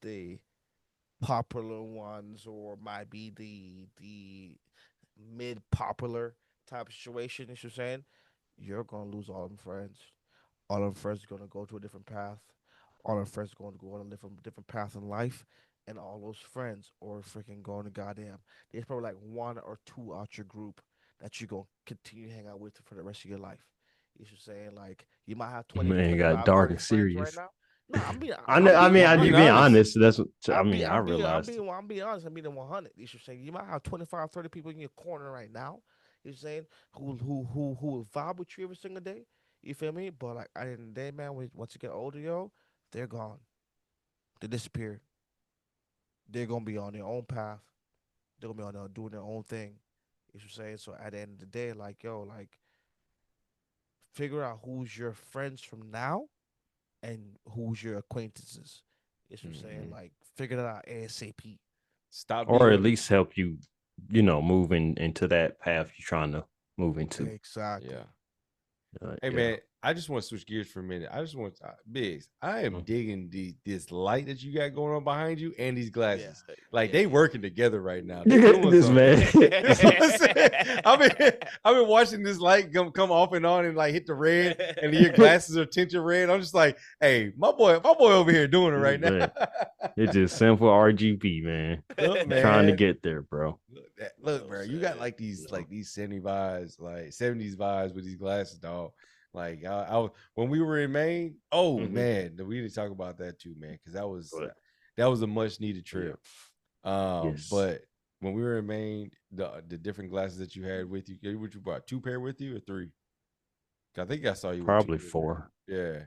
Speaker 4: the popular ones or might be the mid popular type of situation, you should saying, you're gonna lose all them friends. All them friends are gonna go to a different path. All them friends are going to go on a different path in life, and all those friends, or freaking going to goddamn. There's probably like one or two out your group that you gonna continue to hang out with for the rest of your life. You should say like you might have 20,
Speaker 2: Man, it got
Speaker 4: 25,
Speaker 2: dark
Speaker 4: 30
Speaker 2: and
Speaker 4: friends right
Speaker 2: serious.
Speaker 4: now. No, I'm being,
Speaker 2: I
Speaker 4: I'm
Speaker 2: know. I
Speaker 4: being,
Speaker 2: mean,
Speaker 4: I'm
Speaker 2: I
Speaker 4: being
Speaker 2: you being
Speaker 1: honest.
Speaker 2: honest. That's what I
Speaker 4: I'm
Speaker 2: mean.
Speaker 4: being,
Speaker 2: I
Speaker 4: I'm being, I'm
Speaker 2: realized.
Speaker 4: being, I'm being honest. I'm being 100. You should say you might have 25, 30 people in your corner right now. You're saying who will vibe with you every single day. You feel me? But like at the end of the day, man, once you get older, yo, they're gone. They disappear. They're gonna be on their own path. They're gonna be on doing their own thing. You should say so. At the end of the day, like yo, like figure out who's your friends from now and who's your acquaintances. You know what I'm saying? Like figure that out ASAP.
Speaker 1: Stop
Speaker 2: Or
Speaker 1: being
Speaker 2: at least help you, moving into that path you're trying to move into.
Speaker 4: Exactly.
Speaker 1: Hey man, I just want to switch gears for a minute. I just want Biggs. I am digging this light that you got going on behind you and these glasses. They working together right now. They doing
Speaker 2: this
Speaker 1: something.
Speaker 2: man.
Speaker 1: I've been watching this light come off and on and like hit the red, and your glasses are tinted red. I'm just like, hey, my boy over here doing it right now.
Speaker 2: It's just simple RGB, man.
Speaker 1: Look, man.
Speaker 2: Trying to get there, bro.
Speaker 1: Look, bro, you got like these 70 vibes, like 70s vibes with these glasses, dog. Like I when we were in Maine, man, we need to talk about that too, man, because that was a much needed trip.
Speaker 2: Yes.
Speaker 1: But when we were in Maine, the different glasses that you had with you, what you brought, 2 pair with you or 3? I think I saw you
Speaker 2: probably
Speaker 1: with
Speaker 2: 4.
Speaker 1: Yeah.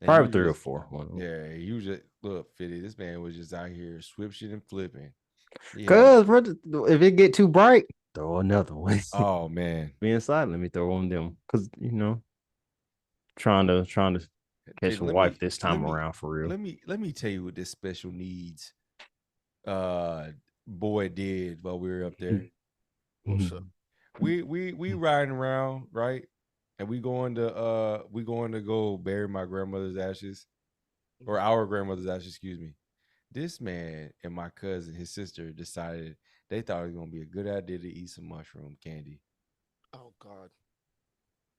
Speaker 1: And
Speaker 2: probably 3 or 4.
Speaker 1: Yeah, you just look, Fitty. This man was just out here swipshing and flipping.
Speaker 2: Cause if it get too bright, throw another one.
Speaker 1: Oh man,
Speaker 2: be inside. Let me throw on them, cause trying to catch a wife this time around for real.
Speaker 1: Let me tell you what this special needs boy did while we were up there.
Speaker 4: What's up?
Speaker 1: We riding around, right? And we going to go bury my grandmother's ashes, or our grandmother's ashes, excuse me. This man and my cousin, his sister, decided they thought it was gonna be a good idea to eat some mushroom candy.
Speaker 4: Oh God!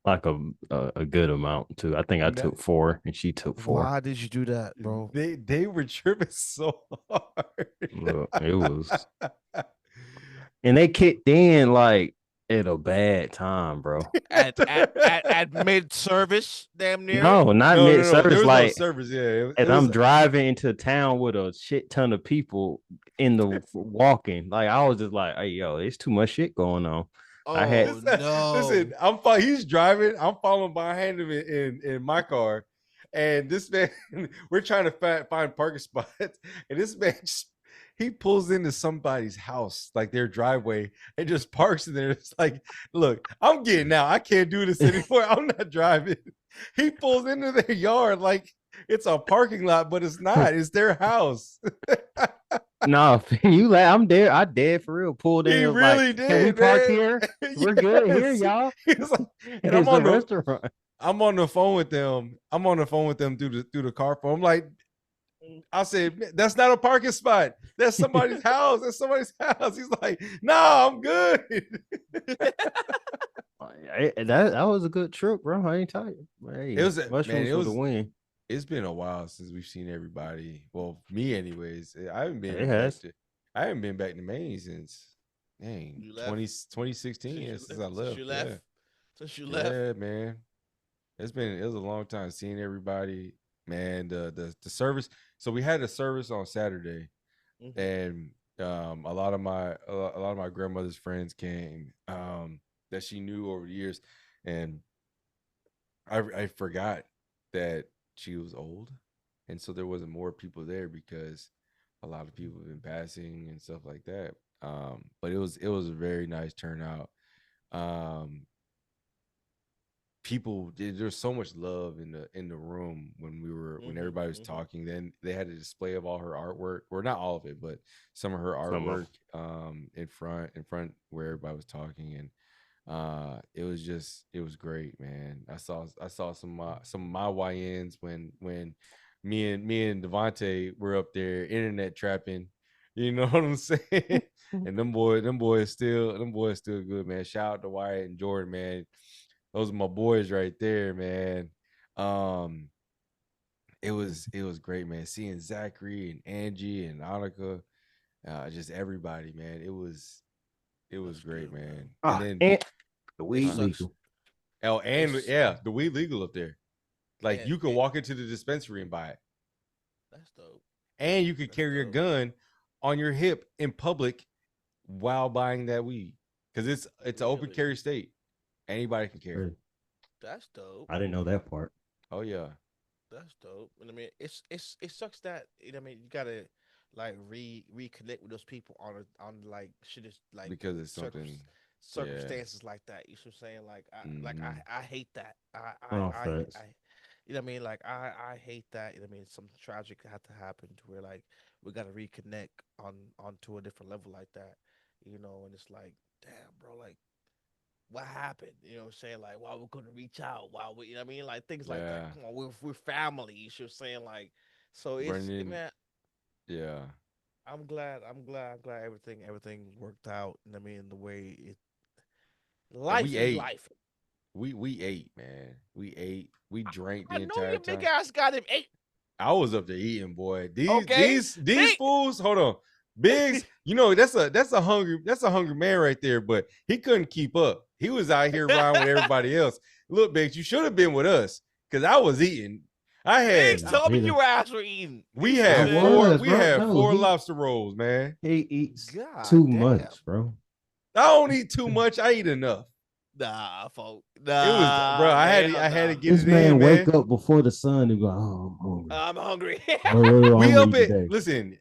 Speaker 2: Like a good amount too. I think I took 4 and she took 4.
Speaker 4: Why did you do that, bro?
Speaker 1: They were tripping so hard.
Speaker 2: Look, it was, and they kicked in like at a bad time, bro.
Speaker 4: at mid service, damn near.
Speaker 2: No, not mid service.
Speaker 1: No,
Speaker 2: like
Speaker 1: no service, yeah.
Speaker 2: As I'm driving into town with a shit ton of people in the walking, like I was just like, "Hey, yo, it's too much shit going on."
Speaker 4: Oh no!
Speaker 1: Listen, he's driving. I'm following behind him in my car, and this man, we're trying to find parking spots, and this man he pulls into somebody's house, like their driveway, and just parks in there. It's like, look, I'm getting out. I can't do this anymore. I'm not driving. He pulls into their yard like it's a parking lot, but it's not. It's their house.
Speaker 2: No, you laugh. I'm there. I dead for real. Pulled in.
Speaker 1: He really
Speaker 2: like,
Speaker 1: did.
Speaker 2: Can we park
Speaker 1: man.
Speaker 2: here? We're good here, y'all.
Speaker 1: Like, and I'm on the restaurant. I'm on the phone with them. through the car phone. I'm like, I said, that's not a parking spot. That's somebody's house. That's somebody's house. He's like, no, I'm good.
Speaker 2: That was a good trip, bro. I ain't tired. Hey,
Speaker 1: it was
Speaker 2: the win.
Speaker 1: It's been a while since we've seen everybody. Well, me, anyways. I haven't been. I haven't been back to Maine since 2016. Since I left.
Speaker 4: Since you left.
Speaker 1: Yeah, man. It was a long time seeing everybody. Man, the service. So we had a service on Saturday, and a lot of my grandmother's friends came that she knew over the years, and I forgot that she was old, and so there wasn't more people there because a lot of people have been passing and stuff like that. But it was a very nice turnout. People, there's so much love in the room when everybody was talking. Then they had a display of all her artwork, or not all of it, but some of her artwork in front where everybody was talking, and it was great, man. I saw some of my YNs when me and Devontae were up there internet trapping. You know what I'm saying? And them boys still good, man. Shout out to Wyatt and Jordan, man. Those are my boys right there, man. it was great, man. Seeing Zachary and Angie and Annika, just everybody, man. It was great, man. And then
Speaker 2: the weed legal.
Speaker 1: Oh, and the weed legal up there. Like you can walk into the dispensary and buy it.
Speaker 4: That's dope.
Speaker 1: And you could carry a gun on your hip in public while buying that weed, because it's an open carry state. Anybody can carry.
Speaker 4: That's dope.
Speaker 2: I didn't know that part.
Speaker 1: Oh yeah,
Speaker 4: that's dope. And I mean, it sucks that I mean you gotta like reconnect with those people on like shit is like
Speaker 1: because it's something.
Speaker 4: Circumstances like that, you know what I'm saying? I hate that. I you know what I mean? Like I hate that. You know what I mean? Something tragic had to happen to where like we gotta reconnect onto a different level like that, you know. And it's like, damn, bro, like what happened? You know what I'm saying? Like why we're gonna reach out? Why we? You know what I mean? Like things like that. Come on, we're family. You know what I'm saying? Like so it's man.
Speaker 1: Yeah.
Speaker 4: I'm glad everything worked out. And I mean the way it. Life is life.
Speaker 1: We ate, man. We ate. We drank the entire time.
Speaker 4: I know your big ass got him ate.
Speaker 1: I was up there eating, boy. These fools. Hold on, Biggs. You know that's a hungry man right there. But he couldn't keep up. He was out here riding with everybody else. Look, Biggs, you should have been with us because I was eating. I had.
Speaker 4: Biggs told me your ass were eating.
Speaker 1: We had four lobster rolls, man.
Speaker 2: He eats too much, bro.
Speaker 1: I don't eat too much. I eat enough.
Speaker 4: Nah, folks.
Speaker 1: Nah, it was, bro. I had to get
Speaker 2: this
Speaker 1: it
Speaker 2: man
Speaker 1: in,
Speaker 2: wake up before the sun and go, oh,
Speaker 4: I'm hungry.
Speaker 1: We up at listen.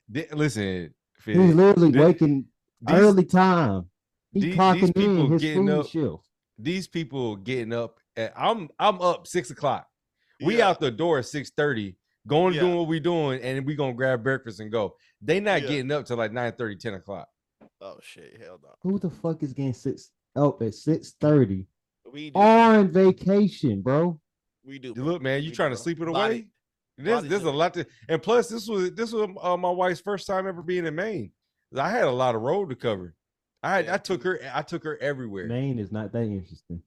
Speaker 2: He's literally waking early time. He's clocking in his food shift.
Speaker 1: These people getting up at I'm up 6 o'clock. We out the door at 6:30, going doing what we doing, and we gonna grab breakfast and go. They not getting up till like 9:30, 10 o'clock.
Speaker 4: Oh shit, hell no.
Speaker 2: Who the fuck is getting up at 6:30? On vacation, bro.
Speaker 4: We do.
Speaker 1: Look, man, you trying to sleep it away? There's a lot to, and plus this was my wife's first time ever being in Maine. I had a lot of road to cover. I took her everywhere.
Speaker 2: Maine is not that interesting.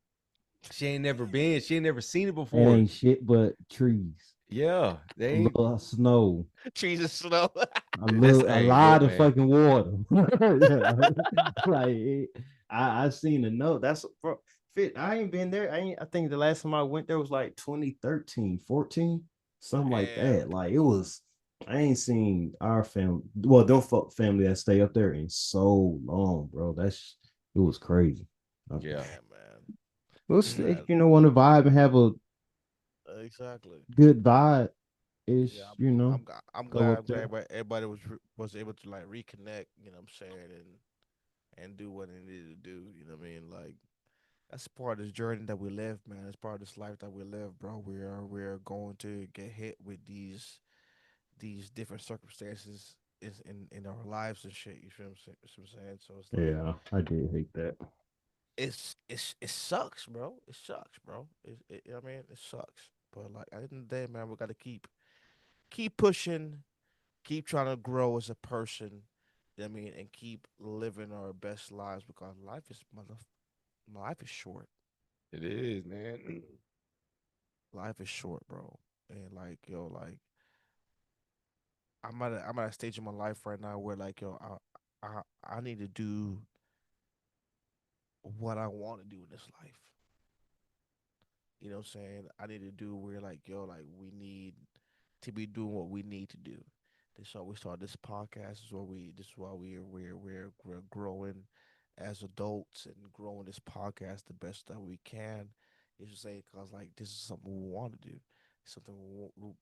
Speaker 1: She ain't never been. She ain't never seen it before.
Speaker 2: It ain't shit but trees.
Speaker 1: Yeah, they ain't
Speaker 2: snow.
Speaker 4: Trees and snow.
Speaker 2: a lot of fucking water. Like I seen a note. That's fit. I ain't been there. I think the last time I went there was like 2013, 14, something like that. Like it was. I ain't seen our family. Well, them family that stay up there in so long, bro. It was crazy.
Speaker 1: Yeah,
Speaker 2: man. We'll stay, want to vibe and have a good vibe.
Speaker 4: I'm glad everybody was able to like reconnect. You know what I'm saying, and do what they needed to do. You know what I mean, like. That's part of this journey that we live, man. It's part of this life that we live, bro. We're going to get hit with these different circumstances in our lives and shit. You feel what I'm saying? So it's like,
Speaker 2: I did hate that.
Speaker 4: It sucks, bro. It sucks, bro. I mean, it sucks. But like at the end of the day, man, we gotta keep pushing, keep trying to grow as a person. You know what I mean, and keep living our best lives because life is short.
Speaker 1: It is, man.
Speaker 4: Life is short, bro. And like, I'm at a stage in my life right now where like, I need to do what I want to do in this life. You know what I'm saying? I need to do where like, we need to be doing what we need to do. This is why we start this podcast. This is why we're growing as adults and growing this podcast the best that we can. You should say because like this is something we want to do, something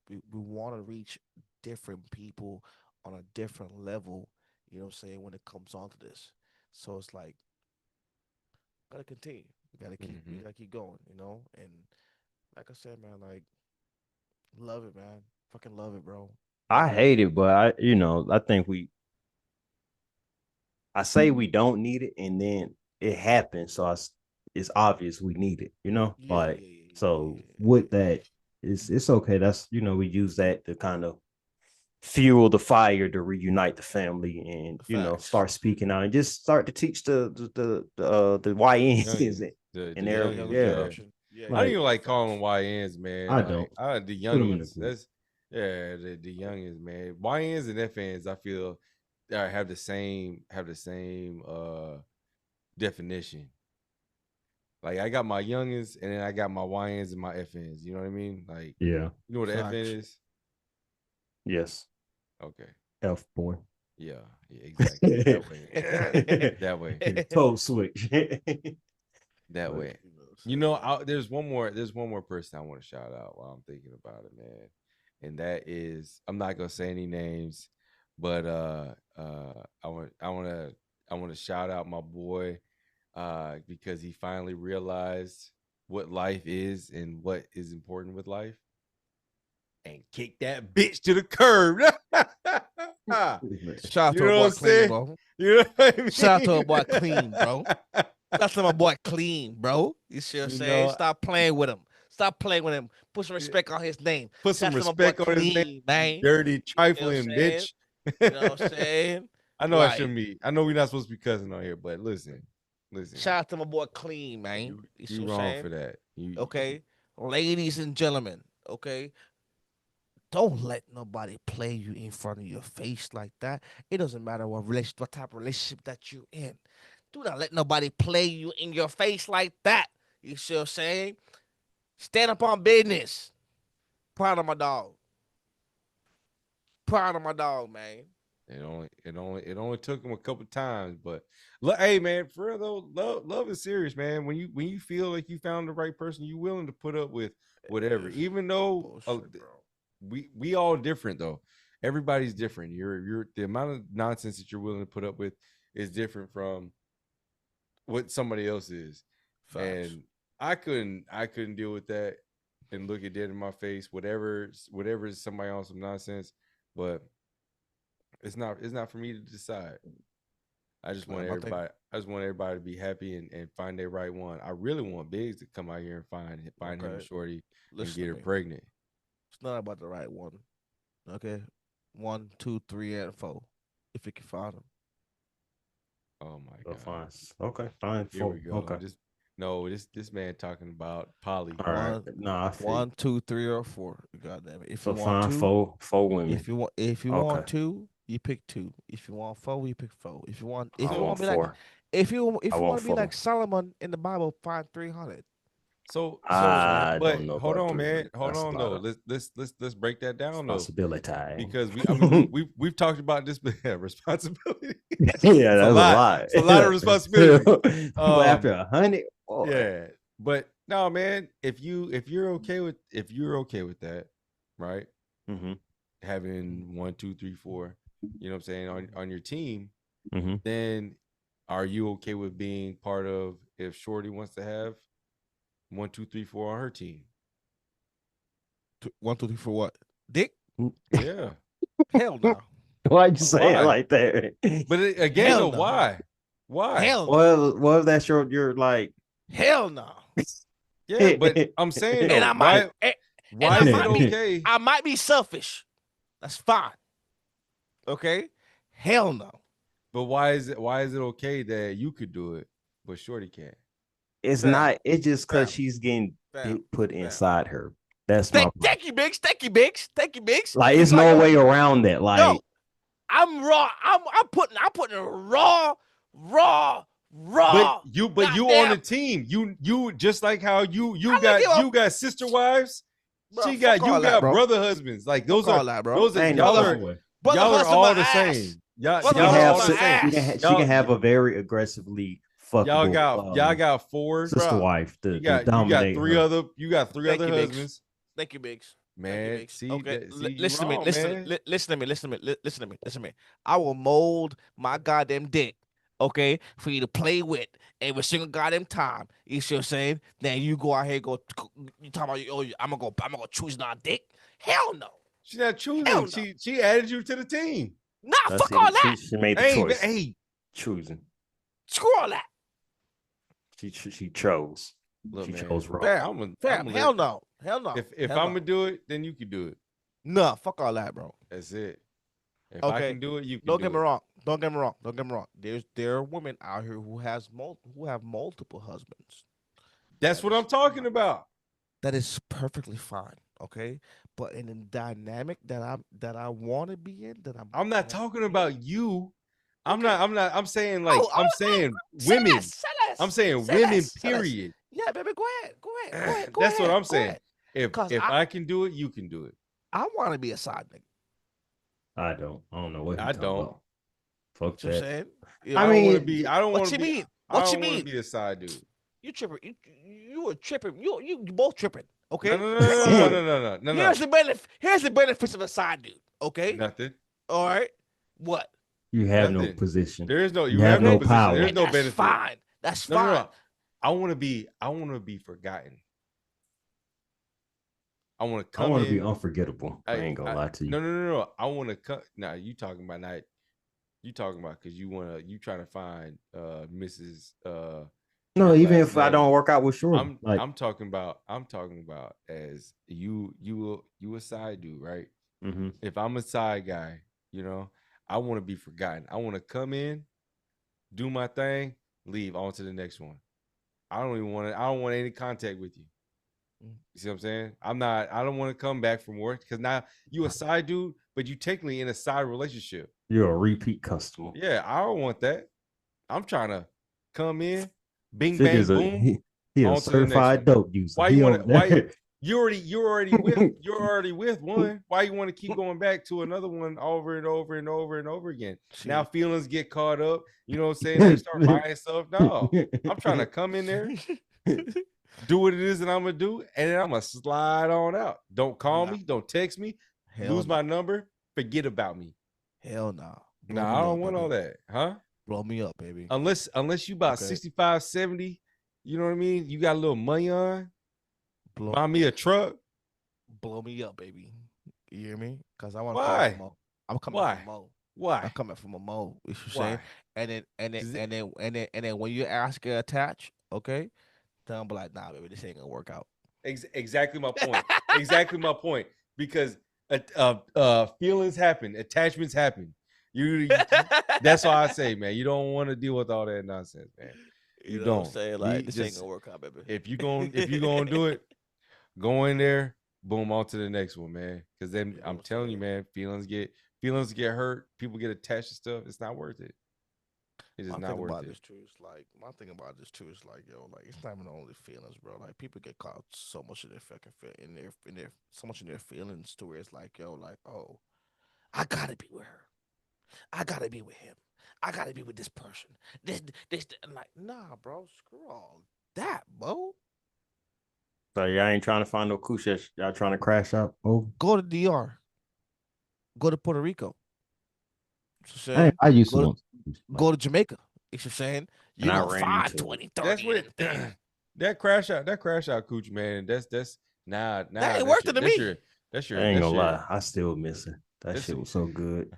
Speaker 4: we want to reach different people on a different level. You know what I'm saying when it comes onto this. So it's like gotta continue. We gotta keep going. You know, and like I said, man, like love it, man. Fucking love it, bro.
Speaker 2: I hate it, but I think I say we don't need it, and then it happens. So it's obvious we need it, with that, it's okay. That's we use that to kind of fuel the fire to reunite the family and start speaking out and just start to teach the YNs and
Speaker 1: I don't even like calling them YNs, man.
Speaker 2: I don't.
Speaker 1: The young ones. Yeah, the youngins, man. YNs and FNs, I feel, have the same definition. Like I got my youngins, and then I got my YNs and my FNs. You know what I mean? Like,
Speaker 2: Yeah.
Speaker 1: You know what an FN is?
Speaker 2: Yes.
Speaker 1: Okay.
Speaker 2: F boy.
Speaker 1: Yeah, exactly. That way. That way.
Speaker 2: Toe switch.
Speaker 1: That way. You know, there's one more person I want to shout out while I'm thinking about it, man. And that is, I'm not gonna say any names, but I want to shout out my boy because he finally realized what life is and what is important with life, and kick that bitch to the curb.
Speaker 4: Shout out to my boy Clean, bro.
Speaker 1: You know what I mean?
Speaker 4: Shout out to my boy Clean, bro. Shout out to my boy Clean, bro. You see what I'm saying? Stop playing with him. Stop playing with him. Put some respect on his name.
Speaker 1: Put some respect on his name, man. Dirty, trifling bitch.
Speaker 4: You know what I'm saying?
Speaker 1: I know I shouldn't be. I know we're not supposed to be cussing on here, but listen.
Speaker 4: Shout out to my boy Clean, man.
Speaker 1: You wrong for that.
Speaker 4: Okay? Ladies and gentlemen, okay? Don't let nobody play you in front of your face like that. It doesn't matter what type of relationship that you're in. Do not let nobody play you in your face like that. You see what I'm saying? Stand up on business. Proud of my dog. Proud of my dog, man.
Speaker 1: It only took him a couple times, but look, hey man, for real though, love is serious, man. When you feel like you found the right person, you willing to put up with whatever, even though we all different though. Everybody's different. You're the amount of nonsense that you're willing to put up with is different from what somebody else is. Facts. And I couldn't deal with that and look it dead in my face. Whatever is somebody else's nonsense, but it's not for me to decide. I just want everybody to be happy and find their right one. I really want Biggs to come out here and find him a shorty and get her pregnant.
Speaker 4: It's not about the right one. Okay. 1, 2, 3, and 4. If you can find them.
Speaker 1: Oh my God.
Speaker 2: Fine. Okay, fine.
Speaker 1: Here we go. Okay. This man talking about poly.
Speaker 2: All right. Nah,
Speaker 4: 1, 2, 3, or 4. God damn it. If you
Speaker 2: want find four women.
Speaker 4: If you want 2, you pick 2. If you want 4, you pick 4. If you want to be
Speaker 2: 4.
Speaker 4: If you want to be like Solomon in the Bible, find 300.
Speaker 1: So
Speaker 2: I
Speaker 1: but
Speaker 2: don't know
Speaker 1: hold on, man. Hold on though. Let's break that down though.
Speaker 2: Responsibility.
Speaker 1: Because we've talked about this responsibility.
Speaker 2: Yeah, that's a lot.
Speaker 1: It's a lot of responsibility.
Speaker 2: After 100.
Speaker 1: Oh. Yeah. But no, man, if you're okay with that, right?
Speaker 2: Mm-hmm.
Speaker 1: Having 1, 2, 3, 4, you know what I'm saying, on your team,
Speaker 2: mm-hmm.
Speaker 1: Then are you okay with being part of if Shorty wants to have 1, 2, 3, 4 on her team?
Speaker 4: 1, 2, 3, 4 what? Dick?
Speaker 1: Yeah.
Speaker 4: Hell no.
Speaker 2: Why'd you say it like that?
Speaker 1: But again, no. Why?
Speaker 4: Hell no.
Speaker 2: Well, if that's your like.
Speaker 4: Hell no.
Speaker 1: Yeah, but I'm saying though, why is it okay?
Speaker 4: I might be selfish. That's fine. Okay? Hell no.
Speaker 1: But why is it okay that you could do it, but Shorty can't?
Speaker 2: It's not. It's just because she's getting put inside her. That's my.
Speaker 4: Thank you, Biggs. Thank you, Biggs. Thank you, Biggs.
Speaker 2: Like it's no way around that. Like
Speaker 4: no, I'm raw. I'm putting a raw.
Speaker 1: But you on the team. You just like how you got sister wives. Bro, you got brother husbands. Like those are y'all are all the same. Y'all all the same.
Speaker 2: She can have a very aggressively.
Speaker 1: Y'all got 4
Speaker 2: sister wife. You
Speaker 1: got 3 other husbands.
Speaker 4: Thank you, Biggs.
Speaker 1: Man,
Speaker 4: listen to me. I will mold my goddamn dick, okay, for you to play with every single goddamn time. You see what I'm saying? Then you go out here, you talking about, I'm gonna choose not dick. Hell no.
Speaker 1: She's not choosing. She added you to the team.
Speaker 4: Nah, fuck all that.
Speaker 2: She made the choice.
Speaker 1: Hey,
Speaker 2: choosing.
Speaker 4: Screw all that.
Speaker 2: She chose.
Speaker 1: Look,
Speaker 2: she
Speaker 1: man,
Speaker 2: chose wrong.
Speaker 4: Hell no.
Speaker 1: If I'm gonna do it, then you can do it.
Speaker 4: No, fuck all that, bro.
Speaker 1: That's it. If I can do it, you can.
Speaker 4: Don't get me wrong. There are women out here who have multiple husbands.
Speaker 1: That's what I'm talking about.
Speaker 4: That is perfectly fine. okay? But in the dynamic that I want to be in,
Speaker 1: I'm not talking about you.
Speaker 4: Okay.
Speaker 1: I'm saying like I'm saying women. I'm saying women, period.
Speaker 4: Yeah, baby, go ahead.
Speaker 1: That's what I'm saying.
Speaker 4: If
Speaker 1: I can do it, you can do it.
Speaker 4: I want to be a side nigga.
Speaker 2: I don't know what
Speaker 1: I don't.
Speaker 2: About. Fuck
Speaker 4: that. Saying?
Speaker 1: I don't want to be. I don't want to be.
Speaker 4: What you
Speaker 1: mean?
Speaker 4: I don't want
Speaker 1: to be a side dude.
Speaker 4: You tripping? You were tripping. You both tripping. Okay.
Speaker 1: No.
Speaker 4: Here's the benefit. Here's the benefits of a side dude. Okay.
Speaker 1: Nothing.
Speaker 4: All right. What?
Speaker 2: You have no position.
Speaker 1: There is no.
Speaker 2: You have no power.
Speaker 1: There's no benefit.
Speaker 4: Fine. That's fine. No.
Speaker 1: I want to be forgotten. I want to come.
Speaker 2: I want to be unforgettable. I ain't gonna lie to you.
Speaker 1: No. I want to come. Now you talking about not. You talking about because you trying to find Mrs.
Speaker 2: No, even if I don't work out with Shorty.
Speaker 1: I'm talking about as you a side dude, right?
Speaker 2: Mm-hmm.
Speaker 1: If I'm a side guy, I want to be forgotten. I want to come in, do my thing, leave on to the next one. I don't want any contact with you. You see what I'm saying? I don't want to come back from work because now you a side dude, but you technically in a side relationship.
Speaker 2: You're a repeat customer.
Speaker 1: Yeah, I don't want that. I'm trying to come in, bing bang boom.
Speaker 2: He a certified dope user.
Speaker 1: Why you want to? You're already with one. Why you want to keep going back to another one over and over and over and over again? Now feelings get caught up. You know what I'm saying? They start buying stuff. No, I'm trying to come in there, do what it is that I'm gonna do, and then I'm gonna slide on out. Don't call me. Don't text me. Lose my number. Forget about me.
Speaker 4: Hell no.
Speaker 1: No, I don't want all that, huh?
Speaker 4: Blow me up, baby.
Speaker 1: Unless you about 65, 70, you know what I mean? You got a little money on. Buy me a truck.
Speaker 4: Blow me up, baby. You hear me? Because I want to.
Speaker 1: Why?
Speaker 4: I'm coming from Mo.
Speaker 1: Why?
Speaker 4: I'm coming from a Mo. You saying? And then when you ask her attach, okay, then I'm like, nah, baby, this ain't gonna work out.
Speaker 1: Exactly my point. Exactly my point. Because feelings happen, attachments happen. That's why I say, man, you don't want to deal with all that nonsense, man. You know don't.
Speaker 4: What I'm saying? Like, this ain't gonna work out, baby.
Speaker 1: If you gonna do it, go in there, boom, on to the next one, man. Because then I'm telling you, man, feelings get hurt, people get attached to stuff. It's not worth it. It is not worth it.
Speaker 4: My thing about this too is like, yo, like it's not even only feelings, bro. Like people get caught so much in their fucking so much in their feelings to where it's like, yo, like, oh, I gotta be with her. I gotta be with him. I gotta be with this person. This, like, nah, bro. Screw all that, bro.
Speaker 2: So y'all ain't trying to find no coochie. Y'all trying to crash out? Oh,
Speaker 4: go to DR. Go to Puerto Rico.
Speaker 2: I used to
Speaker 4: go to Jamaica. You know what I'm saying? You gonna find 20, 30.
Speaker 1: That's what that crash out coochie, man. That's nah.
Speaker 4: That ain't worth it to me.
Speaker 1: That's your.
Speaker 2: I ain't gonna lie. I still miss her. That shit was so good.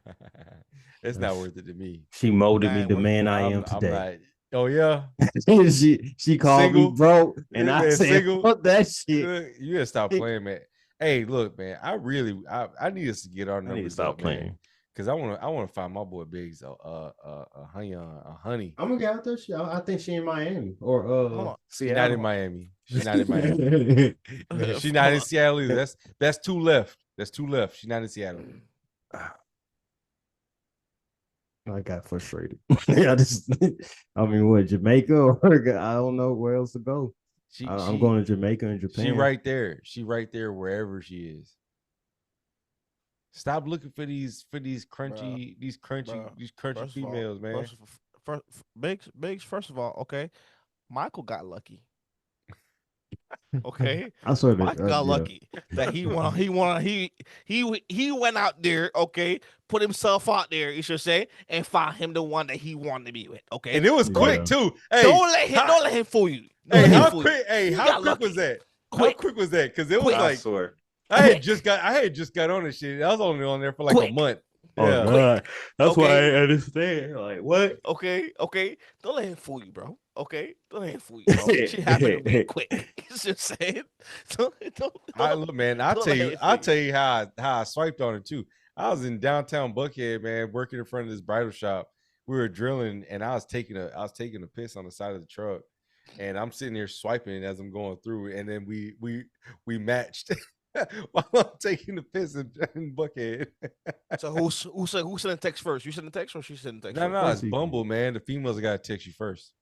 Speaker 1: It's not worth it to me.
Speaker 2: She molded me the man I am today.
Speaker 1: Oh yeah.
Speaker 2: she called
Speaker 1: single,
Speaker 2: me broke, and I said,
Speaker 1: single.
Speaker 2: "Fuck that shit."
Speaker 1: You gotta stop playing, man. Hey, look, man. I need us to get our numbers.
Speaker 2: I need to stop playing
Speaker 1: because I want to find my boy Biggs a honey.
Speaker 2: I'm gonna get out there. I think she in Miami or
Speaker 1: She's not in Miami. She's not in Miami. She's not in Seattle either. That's two left. That's two left. She's not in Seattle.
Speaker 2: I got frustrated. I mean, what, Jamaica or I don't know where else to go. I'm going to Jamaica and Japan.
Speaker 1: She right there. She right there wherever she is. Stop looking for these crunchy females, man.
Speaker 4: Biggs, first of all, okay, Michael got lucky. Okay,
Speaker 2: I swear
Speaker 4: Michael got lucky that he went out there, okay, put himself out there, you should say, and find him the one that he wanted to be with, okay.
Speaker 1: And it was quick too. Hey,
Speaker 4: don't let him fool you.
Speaker 1: How quick was that? How quick was that? Because it was like, I had just got on this shit. I was only on there for like a month.
Speaker 2: Yeah, God. That's why I understand. Like, what?
Speaker 4: Okay. Don't let him fool you, bro. Okay, don't let him fool you, bro. She happened to be quick. You just saying. Look,
Speaker 1: man. I'll tell you how I swiped on it too. I was in downtown Buckhead, man, working in front of this bridal shop. We were drilling, and I was taking a piss on the side of the truck, and I'm sitting there swiping as I'm going through, and then we matched. while I'm taking the piss in Buckhead.
Speaker 4: So who sent the text first? You sent the text or she sent the text
Speaker 1: No,
Speaker 4: first?
Speaker 1: no, it's Bumble, man. The females got to text you first.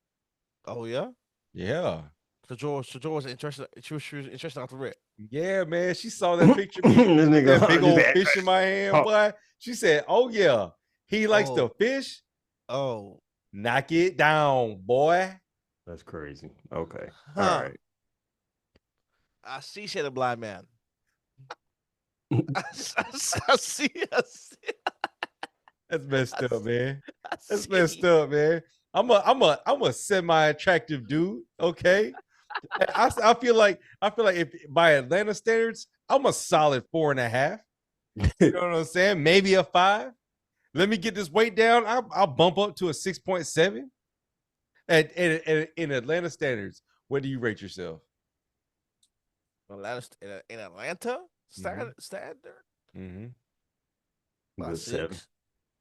Speaker 4: Oh yeah.
Speaker 1: Yeah.
Speaker 4: So George was interested. She was interested off the rip.
Speaker 1: Yeah, man. She saw that picture of me with that big old fish in my hand, boy. She said, "Oh yeah, he likes to fish.
Speaker 4: Oh,
Speaker 1: knock it down, boy."
Speaker 2: That's crazy. Okay.
Speaker 4: Huh.
Speaker 2: All right.
Speaker 4: I see, said a blind man. I see.
Speaker 1: That's messed up, man. That's messed up, man. I'm a semi-attractive dude. Okay. I feel like if by Atlanta standards, I'm a solid 4.5. You know what I'm saying? Maybe a 5. Let me get this weight down. I'll bump up to a 6.7. In Atlanta standards, what do you rate yourself?
Speaker 4: In Atlanta standard.
Speaker 1: Mm-hmm.
Speaker 2: Good
Speaker 4: 6.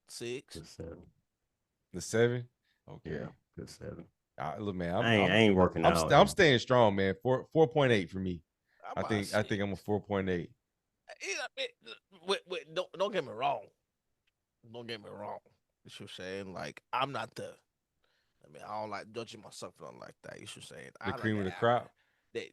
Speaker 2: 6.
Speaker 4: Good
Speaker 2: 7.
Speaker 1: The 7. Okay.
Speaker 2: Yeah. Good 7.
Speaker 1: Look, man,
Speaker 2: I ain't working out.
Speaker 1: I'm staying strong, man. 4.8 for me. I think I'm a 4.8.
Speaker 4: Don't get me wrong. Don't get me wrong. You should saying like I'm not the. I mean, I don't like judging myself or nothing like that. You should say
Speaker 1: the cream of the crop.
Speaker 4: The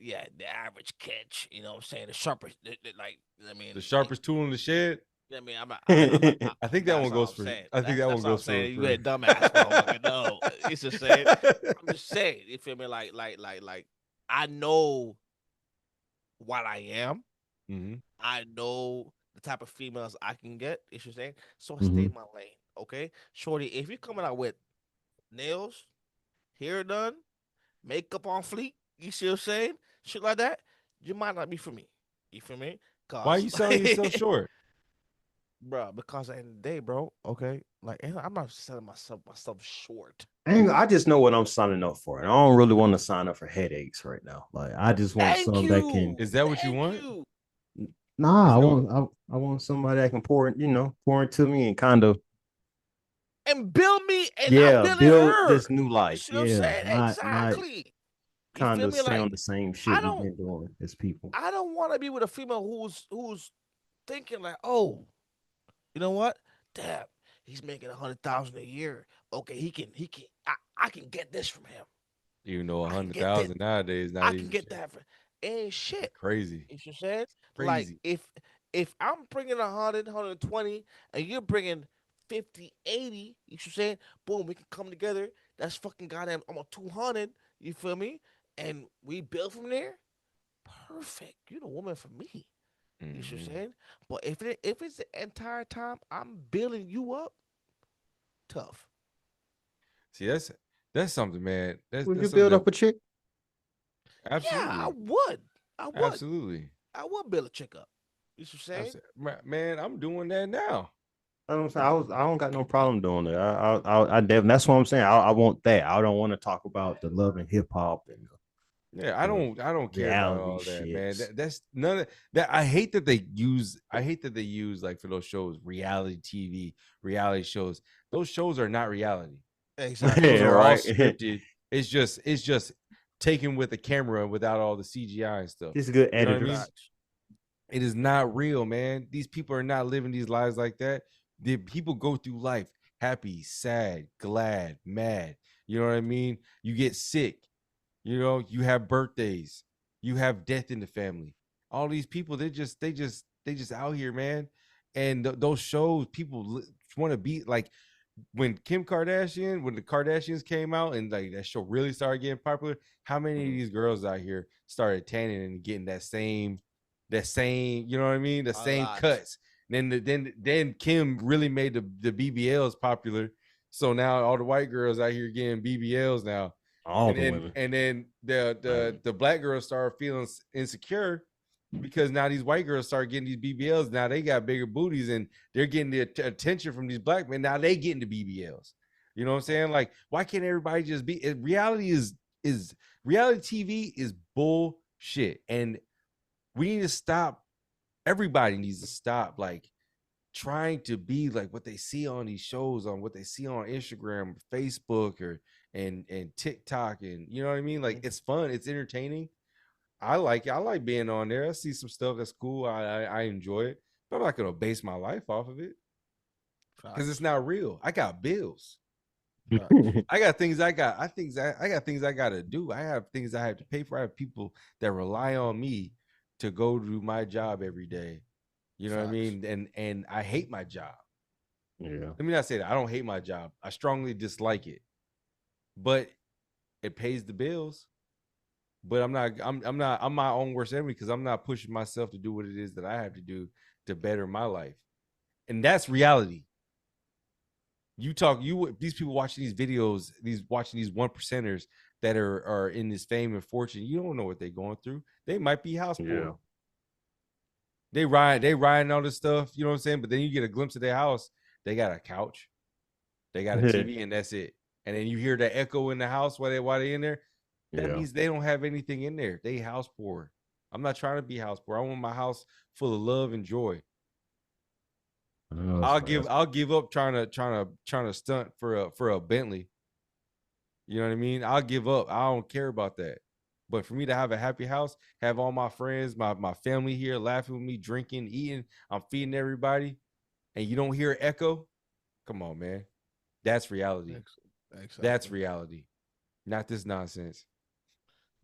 Speaker 4: average catch. You know what I'm saying? The sharpest.
Speaker 1: The sharpest tool in the shed.
Speaker 4: I mean, I'm not.
Speaker 1: I think that one goes for. I think that one goes for.
Speaker 4: You a dumbass. No, it's just saying. I'm just saying. You feel me? Like, I know what I am.
Speaker 1: Mm-hmm.
Speaker 4: I know the type of females I can get. You should say. So I stay in my lane. Okay, shorty. If you're coming out with nails, hair done, makeup on fleek, you see what I'm saying? Shit like that, you might not be for me. You feel me?
Speaker 1: Why are you selling yourself short?
Speaker 4: Bro, because at the end of the day, bro, okay, like I'm not selling myself short.
Speaker 2: I just know what I'm signing up for, and I don't really want to sign up for headaches right now. Like I just want something that can.
Speaker 1: Is that what you want?
Speaker 2: Nah, I want somebody that can pour into me and kind of
Speaker 4: and build me and
Speaker 2: build this new life.
Speaker 4: You know what I'm saying? Exactly.
Speaker 2: Kind of stay on the same shit we've been doing as people.
Speaker 4: I don't want to be with a female who's thinking like, oh, you know what? Damn, he's making $100,000 a year. Okay, he can. I can get this from him.
Speaker 1: You know, 100,000 nowadays.
Speaker 4: I can get that for ain't shit.
Speaker 1: Crazy.
Speaker 4: You should say it.
Speaker 1: Crazy.
Speaker 4: Like if I'm bringing 100, 120, and you're bringing 50, 80, you should say, boom, we can come together. That's fucking goddamn. I'm a 200. You feel me? And we build from there. Perfect. You're the woman for me. You should say. But if it's the entire time I'm building you up, tough.
Speaker 1: See, that's something, man.
Speaker 2: Would you build up a chick?
Speaker 1: Absolutely.
Speaker 4: Yeah, I would.
Speaker 1: Absolutely.
Speaker 4: I would build a chick up. You should say.
Speaker 1: Man, I'm doing that now.
Speaker 2: I don't got no problem doing it. I definitely. That's what I'm saying. I want that. I don't want to talk about the love and hip hop and.
Speaker 1: Yeah, I don't care about all that, man. That's none of that. I hate that they use like for those shows, reality TV, reality shows. Those shows are not reality.
Speaker 4: Exactly.
Speaker 1: Those are all scripted. It's just taken with a camera without all the CGI and stuff.
Speaker 2: It's good editing.
Speaker 1: You know it is not real, man. These people are not living these lives like that. The people go through life happy, sad, glad, mad. You know what I mean? You get sick. You know, you have birthdays, you have death in the family. All these people, they just out here, man. And those shows, people want to be like when the Kardashians came out and like that show really started getting popular. How many of these girls out here started tanning and getting that same, you know what I mean? The same cuts. Then Kim really made the BBLs popular. So now all the white girls out here getting BBLs now. And then the black girls started feeling insecure because now these white girls start getting these BBLs. Now they got bigger booties and they're getting the attention from these black men. Now they getting the BBLs. You know what I'm saying? Like, why can't everybody just be? Reality TV is bullshit, and we need to stop. Everybody needs to stop like trying to be like what they see on these shows, on what they see on Instagram, Facebook, and TikTok, and you know what I mean? Like, it's fun, it's entertaining, I like it. I like being on there. I see some stuff that's cool. I enjoy it, but I'm not gonna base my life off of it because it's not real. I got bills. I got things I got. I got things I gotta do. I have things I have to pay for. I have people that rely on me to go do my job every day. You know what I mean? And I hate my job.
Speaker 2: Yeah.
Speaker 1: Let me not say that. I don't hate my job. I strongly dislike it. But it pays the bills. But I'm my own worst enemy because I'm not pushing myself to do what it is that I have to do to better my life. And that's reality. These people watching these videos, watching these 1%ers that are in this fame and fortune, you don't know what they're going through. They might be house poor. They riding all this stuff, you know what I'm saying? But then you get a glimpse of their house. They got a couch, they got a TV, and that's it. And then you hear the echo in the house while they in there. That means they don't have anything in there. They house poor. I'm not trying to be house poor. I want my house full of love and joy. I'll give up trying to stunt for a Bentley. You know what I mean? I'll give up. I don't care about that. But for me to have a happy house, have all my friends, my family here laughing with me, drinking, eating, I'm feeding everybody, and you don't hear echo, come on, man. That's reality. Exactly. That's reality. Not this nonsense.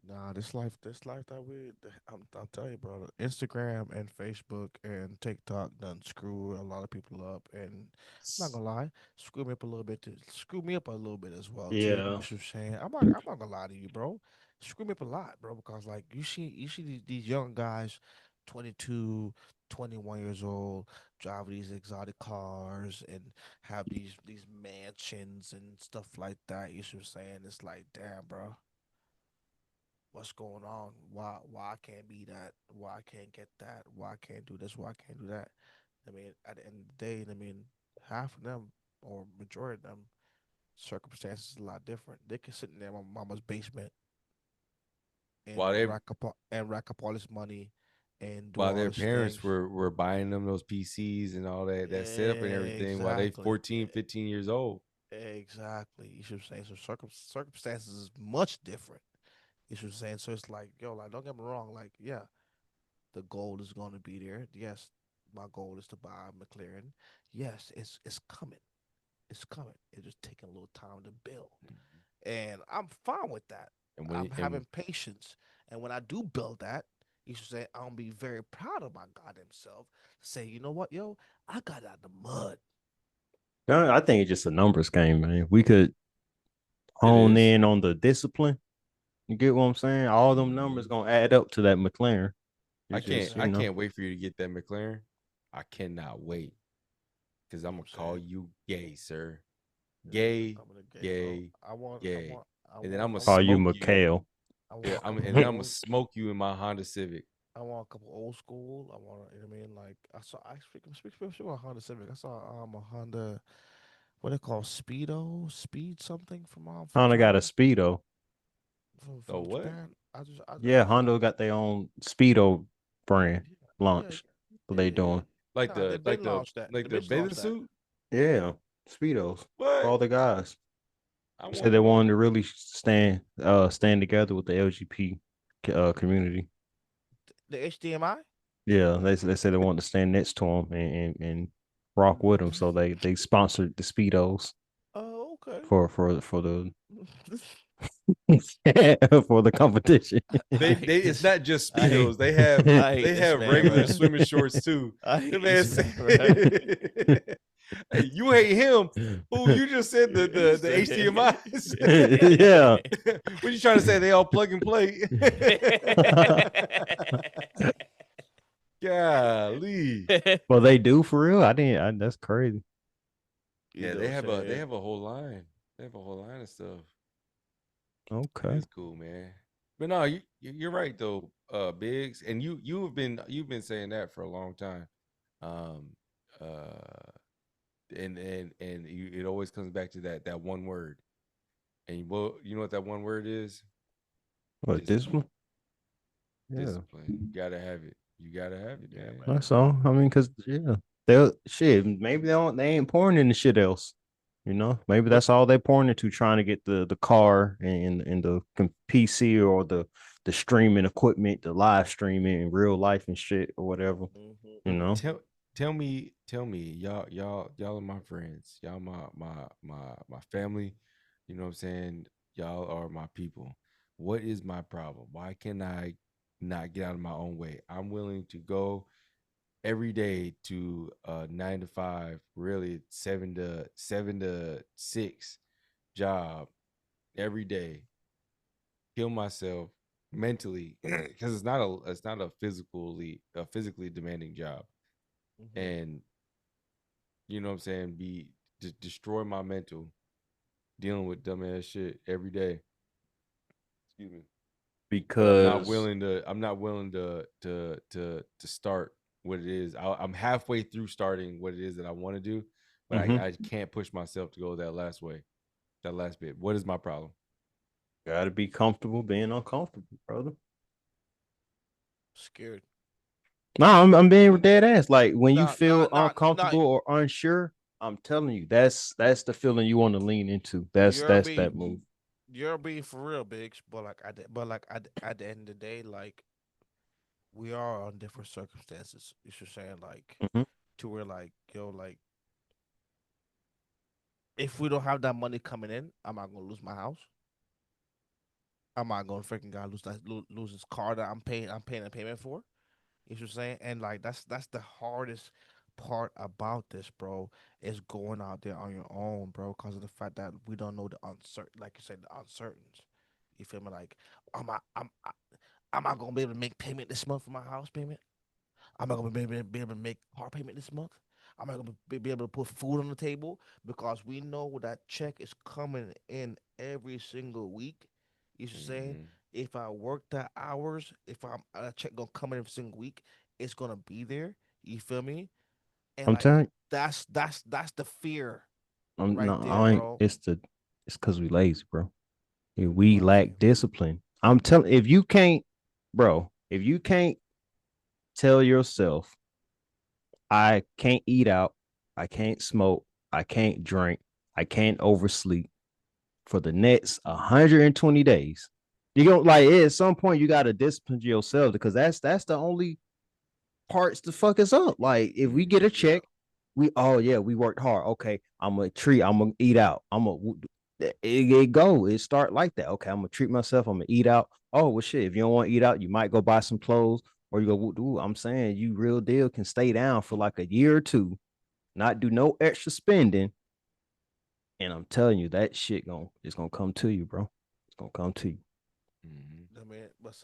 Speaker 4: Nah, this life that I'm telling you, bro. Instagram and Facebook and TikTok done screw a lot of people up, and I'm not gonna lie, screw me up a little bit. Screw me up a little bit as well.
Speaker 2: Yeah,
Speaker 4: too, you know what I'm saying. I'm not gonna lie to you, bro. Screw me up a lot, bro, because like you see these young guys, 22, 21 years old, drive these exotic cars and have these mansions and stuff like that. You see what I'm saying? It's like, damn, bro, what's going on? Why I can't be that? Why I can't get that? Why I can't do this? Why I can't do that? I mean, at the end of the day, I mean, half of them or majority of them circumstances is a lot different. They can sit in their mama's basement and rack up all this money and do
Speaker 1: while
Speaker 4: all
Speaker 1: their
Speaker 4: this
Speaker 1: parents
Speaker 4: things.
Speaker 1: were buying them those PCs and all that setup and everything while they 14, 15 years old.
Speaker 4: Exactly. You should say so circumstances is much different. You should say so it's like, yo, like don't get me wrong, like, yeah, the goal is gonna be there. Yes, my goal is to buy a McLaren. Yes, it's coming. It's coming. It's just taking a little time to build. And I'm fine with that. I'm having patience. And when I do build that, you should say I'm gonna be very proud of my goddamn self. Say, you know what, yo, I got out of the mud.
Speaker 2: I think it's just a numbers game, man. We could hone in on the discipline. You get what I'm saying? All them numbers gonna add up to that McLaren.
Speaker 1: I can't wait for you to get that McLaren. I cannot wait. Because I'm gonna call you gay, sir. Gay. And then I'm gonna
Speaker 2: call you McHale.
Speaker 1: Yeah, and then I'm gonna smoke you in my Honda Civic.
Speaker 4: I want a couple old school. I want, you know what I mean? Like I speak about Honda Civic. I saw a Honda, what they call Speedo, Speed something from
Speaker 2: Honda got a Speedo.
Speaker 1: From what?
Speaker 2: Japan. Honda got their own Speedo brand launch. What they doing?
Speaker 1: Like the bathing suit?
Speaker 2: Yeah, Speedos.
Speaker 1: What?
Speaker 2: For all the guys. Said they wanted to really stand together with the LGBT community.
Speaker 4: The HDMI?
Speaker 2: Yeah, they said they wanted to stand next to them and rock with them, so they sponsored the Speedos.
Speaker 4: Oh, okay.
Speaker 2: For the for the competition.
Speaker 1: It's not just Speedos. They have regular swimming shorts too. Hey, you hate him. Who you just said the HDMI?
Speaker 2: Yeah.
Speaker 1: What you trying to say? They all plug and play. Golly.
Speaker 2: Well, they do for real. That's crazy.
Speaker 1: Yeah, they have a whole line. They have a whole line of stuff.
Speaker 2: Okay,
Speaker 1: that's cool, man. But no, you're right though, Biggs, and you've been saying that for a long time. And it always comes back to that one word. And you know what that one word is?
Speaker 2: What, discipline?
Speaker 1: Discipline. You gotta have it. You gotta have it, man.
Speaker 2: That's all. I mean, cause maybe they ain't pouring into shit else. You know, maybe that's all they're pouring into, trying to get the car and the PC or the the streaming equipment, the live streaming in real life and shit or whatever. You know.
Speaker 1: Tell me, y'all are my friends. Y'all my family. You know what I'm saying? Y'all are my people. What is my problem? Why can I not get out of my own way? I'm willing to go every day to 9 to 5, really 7 to 6 job every day, kill myself mentally because it's not a physically demanding job, and you know what I'm saying, destroy my mental dealing with dumbass shit every day. Excuse me. But I'm not willing to start what it is. I'm halfway through starting what it is that I want to do, but I can't push myself to go that last bit. What is my problem?
Speaker 2: Gotta be comfortable being uncomfortable, brother.
Speaker 4: Scared.
Speaker 2: No, I'm being dead ass. Like when you feel uncomfortable or unsure, I'm telling you, that's the feeling you want to lean into. That's that move.
Speaker 4: You're being for real, Biggs. But at the end of the day, like we are on different circumstances. You should saying like to where like like if we don't have that money coming in, am I gonna lose my house? Am I gonna freaking God lose this car that I'm paying a payment for? You know what I'm saying? And like that's the hardest part about this, bro, is going out there on your own, bro, because of the fact that we don't know the uncertain, like you said, the uncertains. You feel me? Like, am I gonna be able to make payment this month for my house payment? Am I gonna be able to make car payment this month? Am I gonna be able to put food on the table? Because we know that check is coming in every single week. You should say if I work the hours, if I'm a check gonna come in every single week, it's gonna be there. You feel me? And
Speaker 2: I'm
Speaker 4: like
Speaker 2: telling
Speaker 4: that's the fear
Speaker 2: I'm
Speaker 4: right
Speaker 2: no,
Speaker 4: there,
Speaker 2: I ain't.
Speaker 4: bro.
Speaker 2: It's because we lazy, bro. We lack discipline. I'm telling if you can't, bro, if you can't tell yourself, I can't eat out, I can't smoke, I can't drink, I can't oversleep for the next 120 days. You don't like it at some point you gotta discipline yourself because that's the only parts to fuck us up. Like if we get a check, we worked hard. Okay, I'm gonna eat out. It start like that. Okay, I'm gonna treat myself. I'm gonna eat out. Oh well, shit. If you don't want to eat out, you might go buy some clothes or you go. Dude, I'm saying you real deal can stay down for like a year or two, not do no extra spending, and I'm telling you that shit it's gonna come to you, bro. It's gonna come to you.
Speaker 4: I mean, but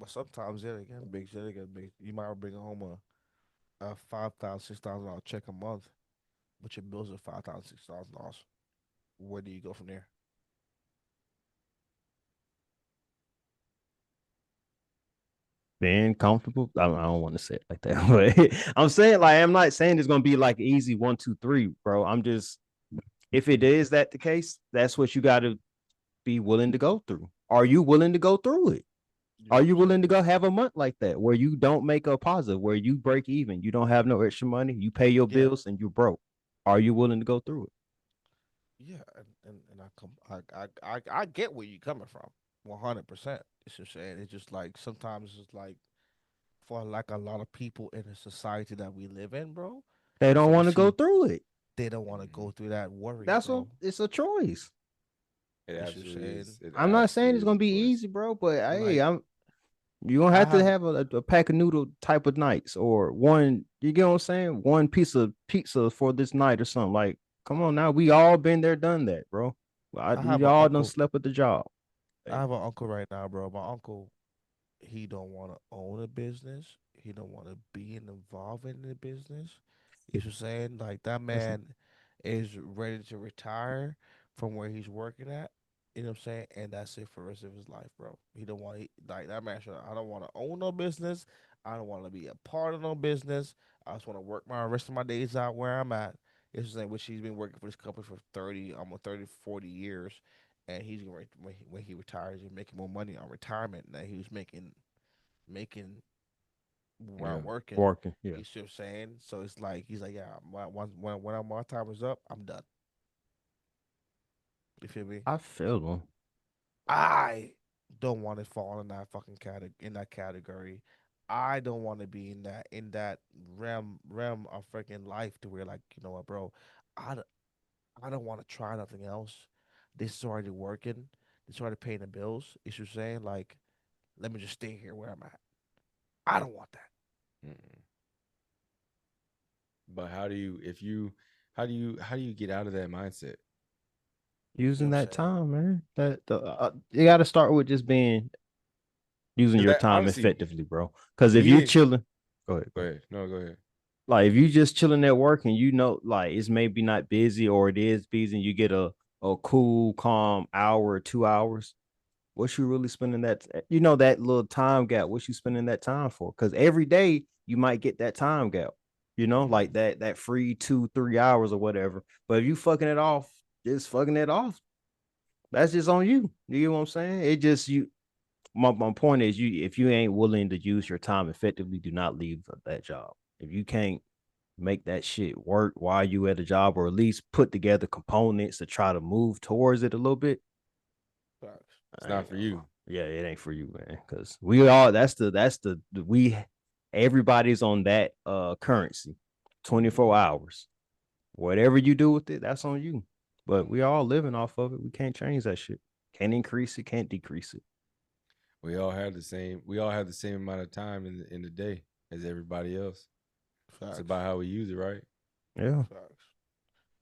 Speaker 4: sometimes again, big shit again, big. You might bring home a $5,000, $6,000 check a month, but your bills are $5,000, $6,000. Where do you go from there?
Speaker 2: Being comfortable. I don't want to say it like that, but I'm saying like I'm not saying it's gonna be like easy 1, 2, 3, bro. I'm just if it is that the case, that's what you got to be willing to go through. Are you willing to go through it? Are you willing to go have a month like that where you don't make a positive, where you break even, you don't have no extra money, you pay your bills and you broke? Are you willing to go through it?
Speaker 4: Yeah, and I get where you're coming from, 100%. It's just saying it's just like sometimes it's like for like a lot of people in the society that we live in, bro.
Speaker 2: They
Speaker 4: You
Speaker 2: don't
Speaker 4: feel me?
Speaker 2: want to go
Speaker 4: See,
Speaker 2: through it.
Speaker 4: they don't want to go through that worry,
Speaker 2: That's what
Speaker 4: bro.
Speaker 2: it's a choice.
Speaker 1: It absolutely is. It
Speaker 2: I'm not saying it's
Speaker 1: absolutely
Speaker 2: gonna
Speaker 1: is a
Speaker 2: be
Speaker 1: choice.
Speaker 2: easy, bro, but hey,
Speaker 4: Like
Speaker 2: you're gonna
Speaker 4: I
Speaker 2: have to
Speaker 4: have
Speaker 2: have a pack of noodle type of nights or one, you get what I'm saying? One piece of pizza for this night or something. Like, come on now. We all been there, done that, bro.
Speaker 4: I
Speaker 2: We
Speaker 4: have an
Speaker 2: all done
Speaker 4: uncle.
Speaker 2: slept at the job.
Speaker 4: I have an uncle right now, bro. My uncle, he don't want to own a business. He don't want to be involved in the business. You know what I'm saying? Like that man is ready to retire from where he's working at. You know what I'm saying? And that's it for the rest of his life, bro. He don't want like that man. I don't want to own no business. I don't want to be a part of no business. I just want to work my rest of my days out where I'm at. You know what I'm saying? Which he's been working for this company for 30, almost 30, 40 years. And he's going when he retires, he's making more money on retirement than he was making while working.
Speaker 2: Working, yeah.
Speaker 4: You see what I'm saying? So it's like he's like, yeah, when my time is up, I'm done. You feel me?
Speaker 2: I feel them.
Speaker 4: I don't want to fall in that fucking category. I don't want to be in that realm of freaking life to where, like, you know what, bro, I don't, I don't want to try nothing else. This is already working. This is already paying the bills. You should saying, like, let me just stay here where I'm at. I don't want that.
Speaker 1: Mm-mm. But how do you get out of that mindset?
Speaker 2: Using that time, man. You got to start with just using your time honestly, effectively, bro. Because if you're chilling, go ahead.
Speaker 1: Go ahead. No, go ahead.
Speaker 2: Like if you just chilling at work and you know, like it's maybe not busy or it is busy, and you get a cool, calm hour or 2 hours. What you really spending that? You know, that little time gap. What you spending that time for? Because every day you might get that time gap. You know, like that free 2-3 hours or whatever. But if you fucking it off, just fucking it off. That's just on you. You get what I'm saying? It just you. My point is, if you ain't willing to use your time effectively, do not leave that job. If you can't make that shit work while you at a job, or at least put together components to try to move towards it a little bit,
Speaker 1: it's not for you.
Speaker 2: Yeah, it ain't for you, man. Because we all everybody's on that currency, 24 hours. Whatever you do with it, that's on you. But we all living off of it. We can't change that shit. Can't increase it, can't decrease it.
Speaker 1: We all have the same amount of time in the day as everybody else. Facts. It's about how we use it, right?
Speaker 2: Yeah.
Speaker 4: Facts.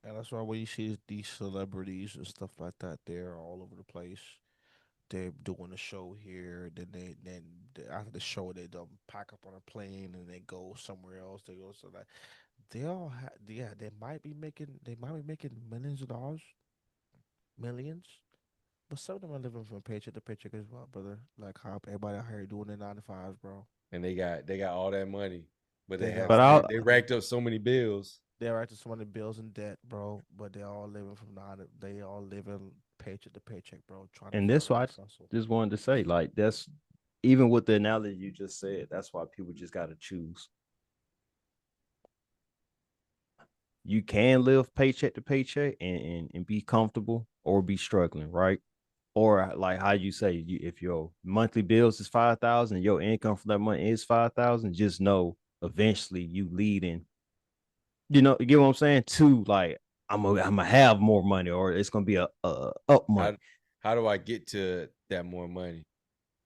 Speaker 4: And that's why when you see these celebrities and stuff like that, they're all over the place. They're doing a show here, then after the show they don't pack up on a plane and they go somewhere else. They go so that they all they might be making millions of dollars, millions, but some of them are living from paycheck to paycheck as well, brother. Like how everybody out here doing their 9 to 5s, bro.
Speaker 1: And they got all that money, but they racked up so many bills.
Speaker 4: They racked up so many bills and debt, bro. But they all living paycheck to paycheck, bro.
Speaker 2: And that's why I just wanted to say, like, that's even with the analogy you just said. That's why people just got to choose. You can live paycheck to paycheck and be comfortable, or be struggling, right? Or like how you say, if your monthly bills is 5,000, your income from that month is 5,000, just know eventually you leading. You know, you get what I'm saying? To like, I'm gonna have more money, or it's gonna be a up money.
Speaker 1: How do I get to that more money?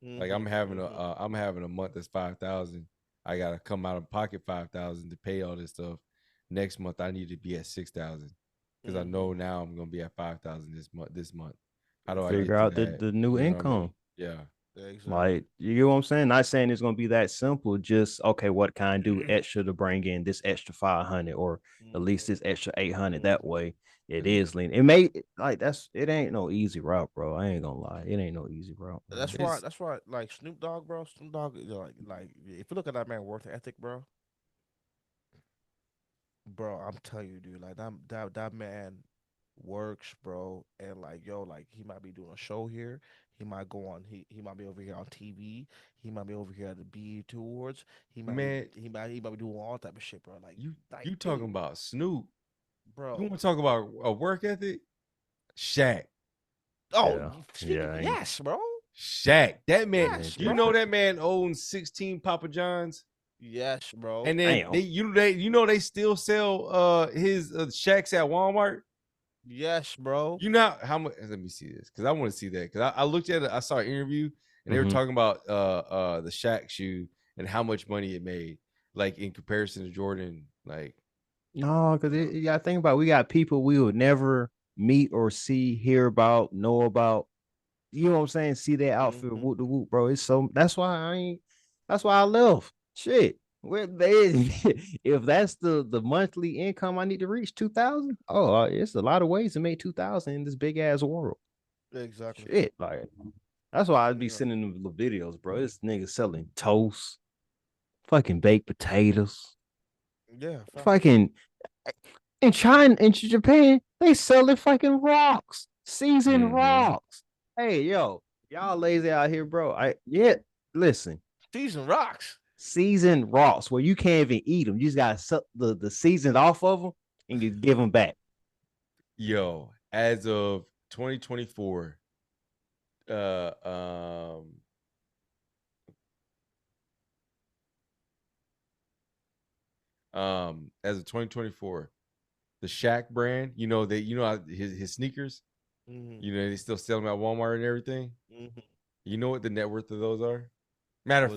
Speaker 1: Mm-hmm. Like I'm having a month that's 5,000. I gotta come out of pocket 5,000 to pay all this stuff. Next month I need to be at 6,000 because I know now I'm gonna be at 5,000 this month. How do I
Speaker 2: figure out the new income? I mean?
Speaker 1: Yeah.
Speaker 2: Exactly. Like, you get what I'm saying? Not saying it's gonna be that simple. Just okay, what can I do extra to bring in this extra 500, or at least this extra 800? That way, it is lean. It may it ain't no easy route, bro. I ain't gonna lie, it ain't no easy route.
Speaker 4: That's why, like Snoop Dogg, bro. Snoop Dogg, like if you look at that man work ethic, bro. I'm telling you, dude, like that man works, bro, and like like he might be doing a show here. He might go on. He might be over here on TV. He might be over here at the BET Awards. He might be doing all type of shit, bro. Like
Speaker 1: you talking about Snoop,
Speaker 4: bro?
Speaker 1: You want to talk about a work ethic? Shaq.
Speaker 4: Oh yeah, yes, bro.
Speaker 1: Shaq. That man. Yes, you know that man owns 16 Papa John's.
Speaker 4: Yes, bro.
Speaker 1: And then they still sell his Shaqs at Walmart.
Speaker 4: Yes, bro.
Speaker 1: You know how much? Let me see this because I want to see that because I looked at it. I saw an interview and they were talking about the Shaq shoe and how much money it made, like in comparison to Jordan. Like,
Speaker 2: no, because you got to think about, we got people we would never meet or see, hear about, know about. You know what I'm saying? See that outfit, whoop the whoop, bro. It's so that's why I left. Shit. If that's the monthly income I need to reach, 2,000. Oh, it's a lot of ways to make 2,000 in this big ass world.
Speaker 4: Exactly.
Speaker 2: Shit, like that's why I'd be sending them the videos, bro. This nigga selling toast, fucking baked potatoes.
Speaker 4: Yeah,
Speaker 2: fucking in China, in Japan, they selling fucking rocks, seasoned rocks. Hey, yo, y'all lazy out here, bro. Listen,
Speaker 4: seasoned rocks.
Speaker 2: Seasoned rocks where you can't even eat them. You just gotta suck the seasoned off of them and you give them back.
Speaker 1: Yo, as of 2024, uh, as of 2024, the Shaq brand, his sneakers, they still sell them at Walmart and everything. You know what the net worth of those are? Matter of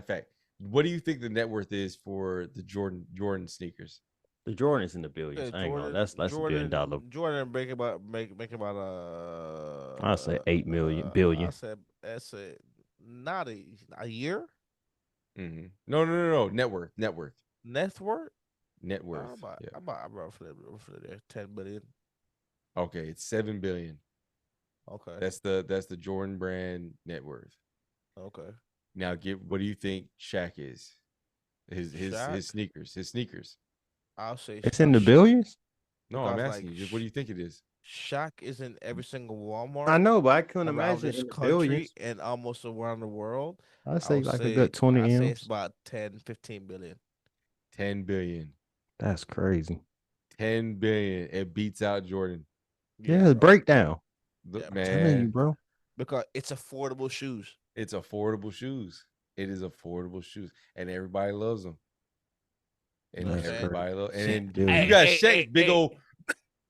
Speaker 1: fact, what do you think the net worth is for the Jordan sneakers?
Speaker 2: The Jordan's in the billions. I ain't gonna. That's $1 billion.
Speaker 4: Jordan make about
Speaker 2: I say 8 million billion.
Speaker 4: I said that's not a year.
Speaker 1: Mm-hmm. No. Net worth.
Speaker 4: Net worth.
Speaker 1: Net worth.
Speaker 4: I'm about for there 10 billion.
Speaker 1: Okay, it's 7 billion.
Speaker 4: Okay,
Speaker 1: that's the Jordan brand net worth.
Speaker 4: Okay.
Speaker 1: Now, what do you think Shaq is? His sneakers.
Speaker 4: I'll say
Speaker 2: it's in the billions.
Speaker 1: No, I'm asking you. What do you think it is?
Speaker 4: Shaq is in every single Walmart.
Speaker 2: I know, but I couldn't imagine
Speaker 4: this country and almost around the world.
Speaker 2: I'd say a good 20 M's.
Speaker 4: Say it's about 10, 15 billion.
Speaker 1: 10 billion.
Speaker 2: That's crazy.
Speaker 1: 10 billion. It beats out Jordan.
Speaker 2: Yeah, breakdown.
Speaker 1: Man,
Speaker 2: I'm telling you, bro.
Speaker 4: Because it's affordable shoes.
Speaker 1: It's affordable shoes. It is affordable shoes, and everybody loves them. And everybody loves. And you got Shaq, big old.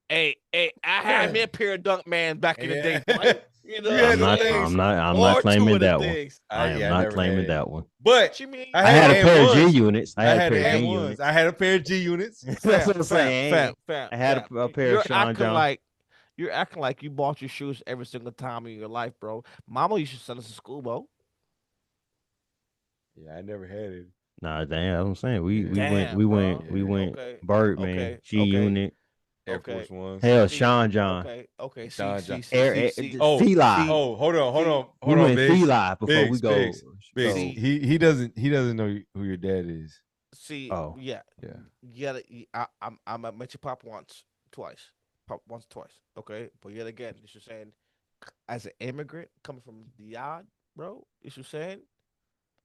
Speaker 4: Hey, I had me a pair of Dunkman back in the day. Like,
Speaker 2: I'm not claiming that one. I am not claiming that one.
Speaker 1: But
Speaker 2: I had a pair of G units. I had
Speaker 1: a pair of G units.
Speaker 2: That's what I'm saying. I had a pair of Sean John.
Speaker 4: You're acting like you bought your shoes every single time in your life, bro. Mama used to send us to school, bro.
Speaker 1: Yeah, I never had it.
Speaker 2: Nah, damn, that's what I'm saying. We went Birdman, G Unit.
Speaker 1: Air Force Ones.
Speaker 2: Hell, Sean John.
Speaker 4: Okay.
Speaker 2: Sean
Speaker 1: John.
Speaker 2: Feli.
Speaker 1: Oh, hold on.
Speaker 2: We went Feli before we go.
Speaker 1: Biggs. He doesn't know who your dad is.
Speaker 4: See, yeah. I met your pop twice. Okay, but yet again, this is saying, as an immigrant coming from the yard, bro, this is saying,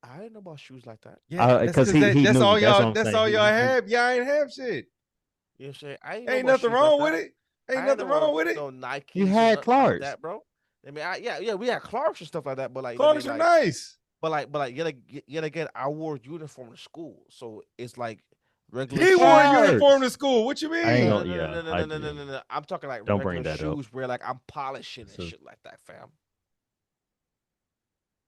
Speaker 4: I didn't know about shoes like that.
Speaker 1: Yeah, because that's all y'all. That's all y'all have. Y'all ain't have shit.
Speaker 4: You know what I'm saying?
Speaker 1: Ain't nothing wrong with it. Ain't nothing wrong with it.
Speaker 4: No Nike.
Speaker 2: You had Clarks,
Speaker 4: like that, bro. I mean, we had Clarks and stuff like that. But like
Speaker 1: Clarks are nice.
Speaker 4: But like, yet again, I wore uniform to school, so it's like regular.
Speaker 1: He wore a uniform to school. What you mean?
Speaker 4: No. I'm talking like
Speaker 2: don't bring that
Speaker 4: shoes where like I'm polishing and shit like that, fam.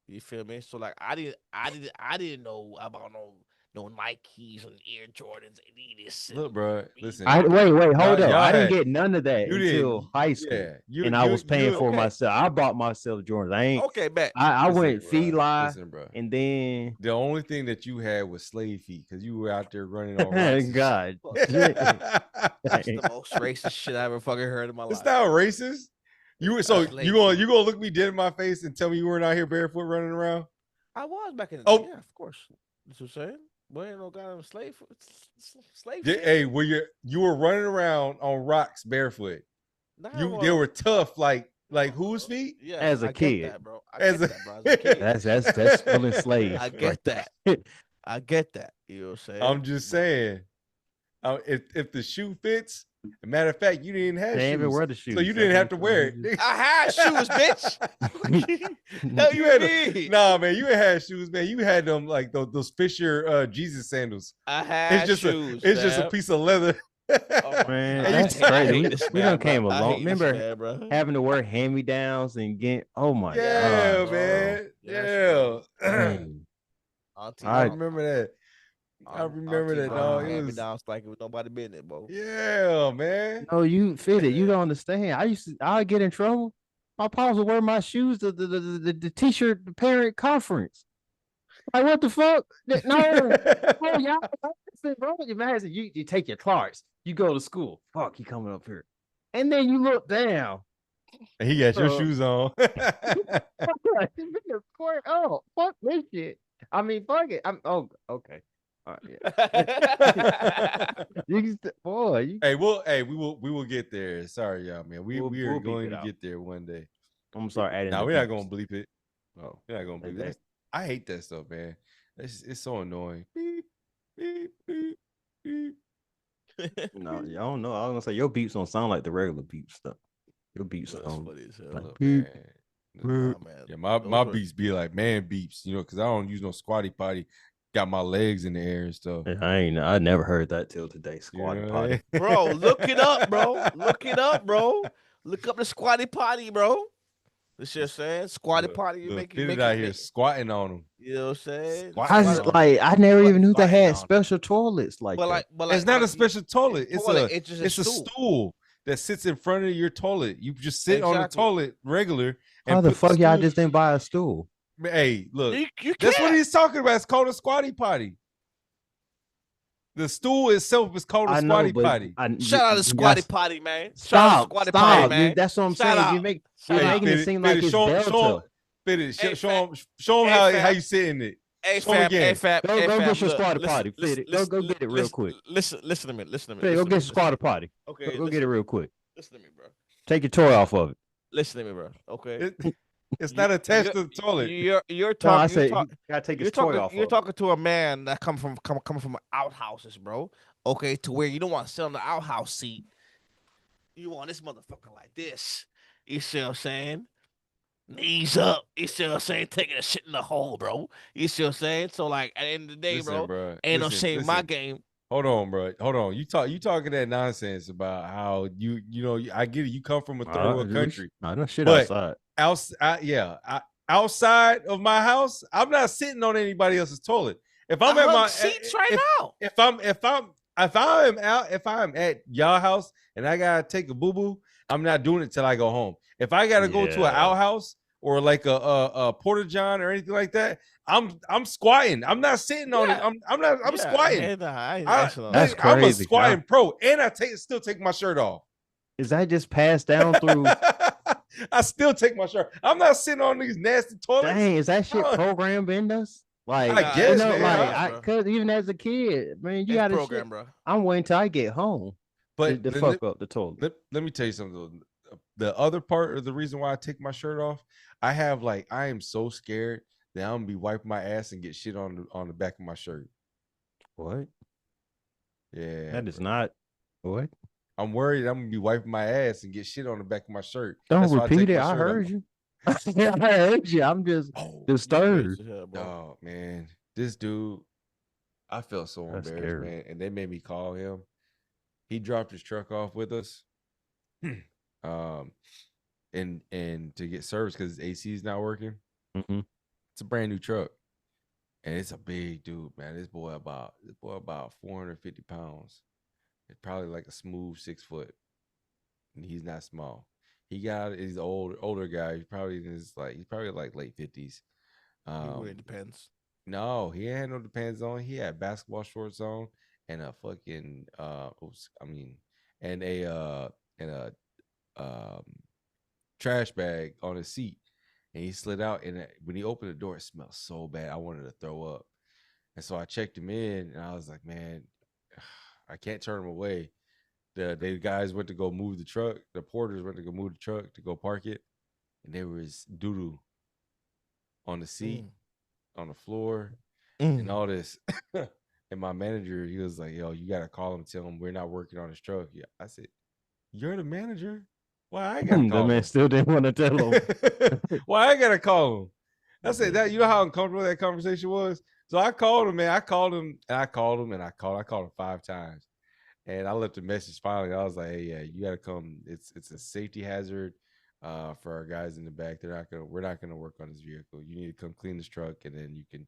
Speaker 4: You feel me? So like I didn't know about no Nikes and Air Jordans and Adidas.
Speaker 1: Look, bro, listen.
Speaker 2: Wait, hold up. I didn't get none of that until high school,
Speaker 1: and
Speaker 2: I was paying for myself. I bought myself Jordans. I ain't
Speaker 4: okay, bet.
Speaker 2: I went Feli, and then
Speaker 1: the only thing that you had was slave feet because you were out there running all right.
Speaker 2: God,
Speaker 4: that's the most racist shit I ever fucking heard in my life.
Speaker 1: It's not racist. You gonna look me dead in my face and tell me you weren't out here barefoot running around?
Speaker 4: I was back in the day. Yeah, of course. That's what I'm saying. Boy, ain't no goddamn slave shit.
Speaker 1: Hey, you were running around on rocks barefoot. They were tough, like whose feet?
Speaker 2: Yeah, as a kid,
Speaker 4: that, bro. As a kid.
Speaker 2: That's pulling slaves.
Speaker 4: I get that. I get that. You know what I'm saying?
Speaker 1: I'm just saying, if the shoe fits. Matter of fact, you didn't have shoes.
Speaker 2: Even wear the shoes,
Speaker 1: so you didn't have to wear it.
Speaker 4: I had shoes, bitch.
Speaker 1: No, you had nah, man. You had shoes, man. You had them like those Fisher Jesus sandals.
Speaker 4: I had
Speaker 1: shoes. It's just a piece of leather.
Speaker 2: Oh man, that's crazy. We done came a long. Remember having to wear hand-me-downs and get. Oh my god.
Speaker 1: Yeah, man. Yeah. I remember that. I remember that, dog. It was
Speaker 4: like it was nobody business, bro.
Speaker 1: Yeah, man.
Speaker 2: No, you fit it. You don't understand. I'd get in trouble. My pops would wear my shoes to the t-shirt the parent conference. Like what the fuck? No, oh y'all, bro. Imagine you take your Clarks, you go to school. Fuck, you coming up here, and then you look down.
Speaker 1: And he got your shoes on.
Speaker 2: Oh, fuck this shit. I mean, fuck it. Okay. All right,
Speaker 1: yeah. We will get there. Sorry, y'all, man. We are going to get there one day.
Speaker 2: I'm sorry, adding.
Speaker 1: No, we're not gonna bleep it. Oh, we're not gonna bleep it. I hate that stuff, man. It's so annoying. Beep, beep, beep, beep.
Speaker 2: No, y'all don't know. I was gonna say your beeps don't sound like the regular beep stuff. Your beeps sound
Speaker 1: like beep.
Speaker 4: man.
Speaker 1: Yeah, my beeps be like man beeps, you know, because I don't use no squatty potty. Got my legs in the air and stuff.
Speaker 2: I never heard that till today. Squatty potty,
Speaker 4: bro. Look it up, bro. Look it up, bro. Look up the squatty potty, bro. This shit saying squatty potty. You make
Speaker 1: it out here squatting on them.
Speaker 4: You know what I'm saying?
Speaker 2: I never even knew they had special toilets like that.
Speaker 1: But it's not a special toilet. It's a stool that sits in front of your toilet. You just sit on the toilet regular.
Speaker 2: How the fuck y'all just didn't buy a stool?
Speaker 1: Hey, look, that's what he's talking about. It's called a squatty potty. The stool itself is called a squatty potty.
Speaker 4: Shout out to squatty potty, man.
Speaker 2: Stop. Potty, man. That's what I'm saying. You're making it seem like it's Delta.
Speaker 1: Show him how you sit in it.
Speaker 4: Hey, fam.
Speaker 2: Go get your squatty potty. Go get it real quick.
Speaker 4: Listen to me.
Speaker 2: Go get your squatty potty.
Speaker 4: Okay.
Speaker 2: Go get it real quick.
Speaker 4: Listen to me, bro.
Speaker 2: Take your toy off of it.
Speaker 4: Listen to me, bro. Okay.
Speaker 1: It's not attached to the toilet.
Speaker 4: You're talking.
Speaker 2: Gotta take his toy off.
Speaker 4: You're talking to a man that coming from outhouses, bro. Okay, to where you don't want to sit on the outhouse seat. You want this motherfucker like this. You see what I'm saying? Knees up. You see what I'm saying? Taking a shit in the hole, bro. You see what I'm saying? So like at the end of the day, ain't no shame in my game.
Speaker 1: Hold on, bro. Hold on. You talking that nonsense about how you know I get it. You come from a third world country.
Speaker 2: I know shit outside.
Speaker 1: Outside of my house, I'm not sitting on anybody else's toilet. If I'm at my
Speaker 4: seats now,
Speaker 1: if I'm at y'all house and I gotta take a boo boo, I'm not doing it till I go home. If I gotta go to an outhouse or like a porta john or anything like that, I'm squatting. I'm not sitting on it. I'm squatting.
Speaker 2: That's crazy.
Speaker 1: I'm a squatting pro, and I still take my shirt off.
Speaker 2: Is that just passed down through?
Speaker 1: I still take my shirt. I'm not sitting on these nasty toilets.
Speaker 2: Dang, is that shit programmed in us? Like,
Speaker 1: I guess,
Speaker 2: cause even as a kid, man, you got to program, bro. I'm waiting till I get home,
Speaker 1: but
Speaker 2: to fuck up the toilet.
Speaker 1: Let me tell you something. The other part of the reason why I take my shirt off, I am so scared that I'm gonna be wiping my ass and get shit on the back of my shirt.
Speaker 2: What?
Speaker 1: Yeah,
Speaker 2: that is not what.
Speaker 1: I'm worried I'm gonna be wiping my ass and get shit on the back of my shirt.
Speaker 2: Don't repeat it. I heard you. I heard you. I'm just disturbed.
Speaker 1: Oh man, this dude, I felt so embarrassed, man. And they made me call him. He dropped his truck off with us, and to get service because his AC is not working.
Speaker 2: Mm-hmm.
Speaker 1: It's a brand new truck, and it's a big dude, man. This boy about 450 pounds. It's probably like a smooth 6 foot, and he's not small. He's an older guy. He's probably like late 50s.
Speaker 4: It depends.
Speaker 1: No, he had no Depends on. He had basketball shorts on and a fucking and a trash bag on his seat. And he slid out, and when he opened the door, it smelled so bad. I wanted to throw up. And so I checked him in, and I was like, man, I can't turn him away. The guys went to go move the truck. The porters went to go move the truck to go park it. And there was doo-doo on the seat, on the floor, and all this. And my manager, he was like, yo, you got to call him, tell him we're not working on his truck. Yeah. I said, you're the manager? Why I got to call him?
Speaker 2: The man still didn't want to tell him.
Speaker 1: Why I got to call him? I said, that. You know how uncomfortable that conversation was? So I called him, man. I called him 5 times. And I left a message finally. I was like, hey, yeah, you got to come. It's a safety hazard for our guys in the back. We're not gonna work on this vehicle. You need to come clean this truck, and then you can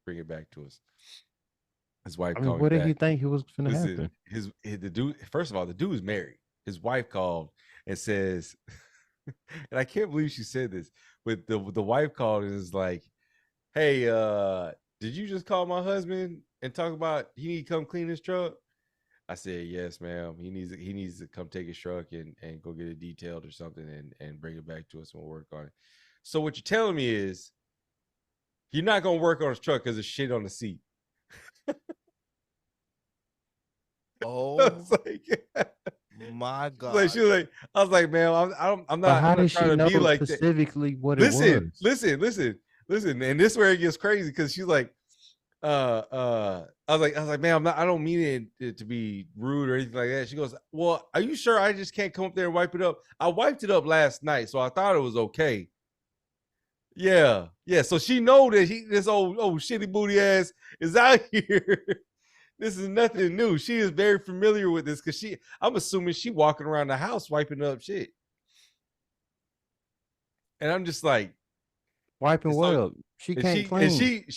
Speaker 1: bring it back to us. His wife called me.
Speaker 2: What did you think he was gonna happen?
Speaker 1: The dude, first of all, the dude is married. His wife called and says, and I can't believe she said this, but the wife called and is like, hey, did you just call my husband and talk about he need to come clean his truck? I said, yes, ma'am. He needs to come take his truck and go get it detailed or something and bring it back to us and we'll work on it. So what you're telling me is you're not gonna work on his truck because there's shit on the seat.
Speaker 4: Oh my God.
Speaker 1: Like, she was like, I was like, man, I'm not.
Speaker 2: How did
Speaker 1: she
Speaker 2: know
Speaker 1: be like
Speaker 2: specifically what it was?
Speaker 1: Listen. And this is where it gets crazy because she's like, I was like, man, I don't mean it to be rude or anything like that. She goes, well, are you sure I just can't come up there and wipe it up? I wiped it up last night, so I thought it was okay. Yeah. So she know that this old shitty booty ass is out here. This is nothing new. She is very familiar with this because I'm assuming she walking around the house wiping up shit. And I'm just like,
Speaker 2: wiping what up? She can't clean.
Speaker 1: And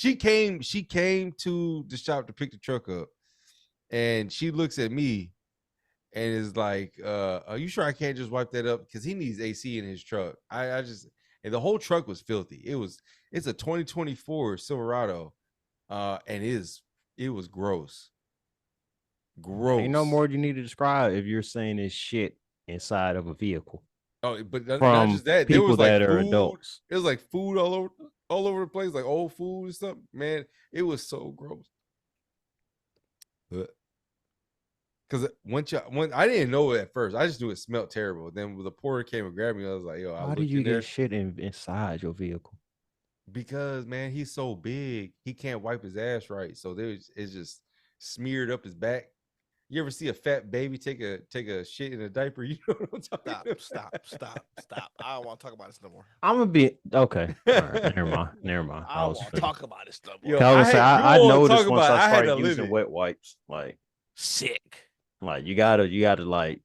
Speaker 1: she came to the shop to pick the truck up, and she looks at me and is like, "Are you sure I can't just wipe that up? Because he needs AC in his truck." And the whole truck was filthy. It's a 2024 Silverado, and it was gross.
Speaker 2: Ain't no more you need to describe if you're saying this shit inside of a vehicle.
Speaker 1: Oh, but not just that. There was
Speaker 2: that are adults.
Speaker 1: It was like food all over the place, like old food and stuff. Man, it was so gross. Because when I didn't know it at first, I just knew it smelled terrible. Then when the porter came and grabbed me, I was like, "Yo,
Speaker 2: how did you get shit inside your vehicle?"
Speaker 1: Because man, he's so big, he can't wipe his ass right, so it's just smeared up his back. You ever see a fat baby take a shit in a diaper? You know what I'm talking about?
Speaker 4: Stop. I don't want to talk about this no more.
Speaker 2: I'm gonna be okay. All right, never mind.
Speaker 4: I don't want to talk about this no more.
Speaker 2: Yo, I noticed once I started using wet wipes, like
Speaker 4: sick.
Speaker 2: Like you gotta like,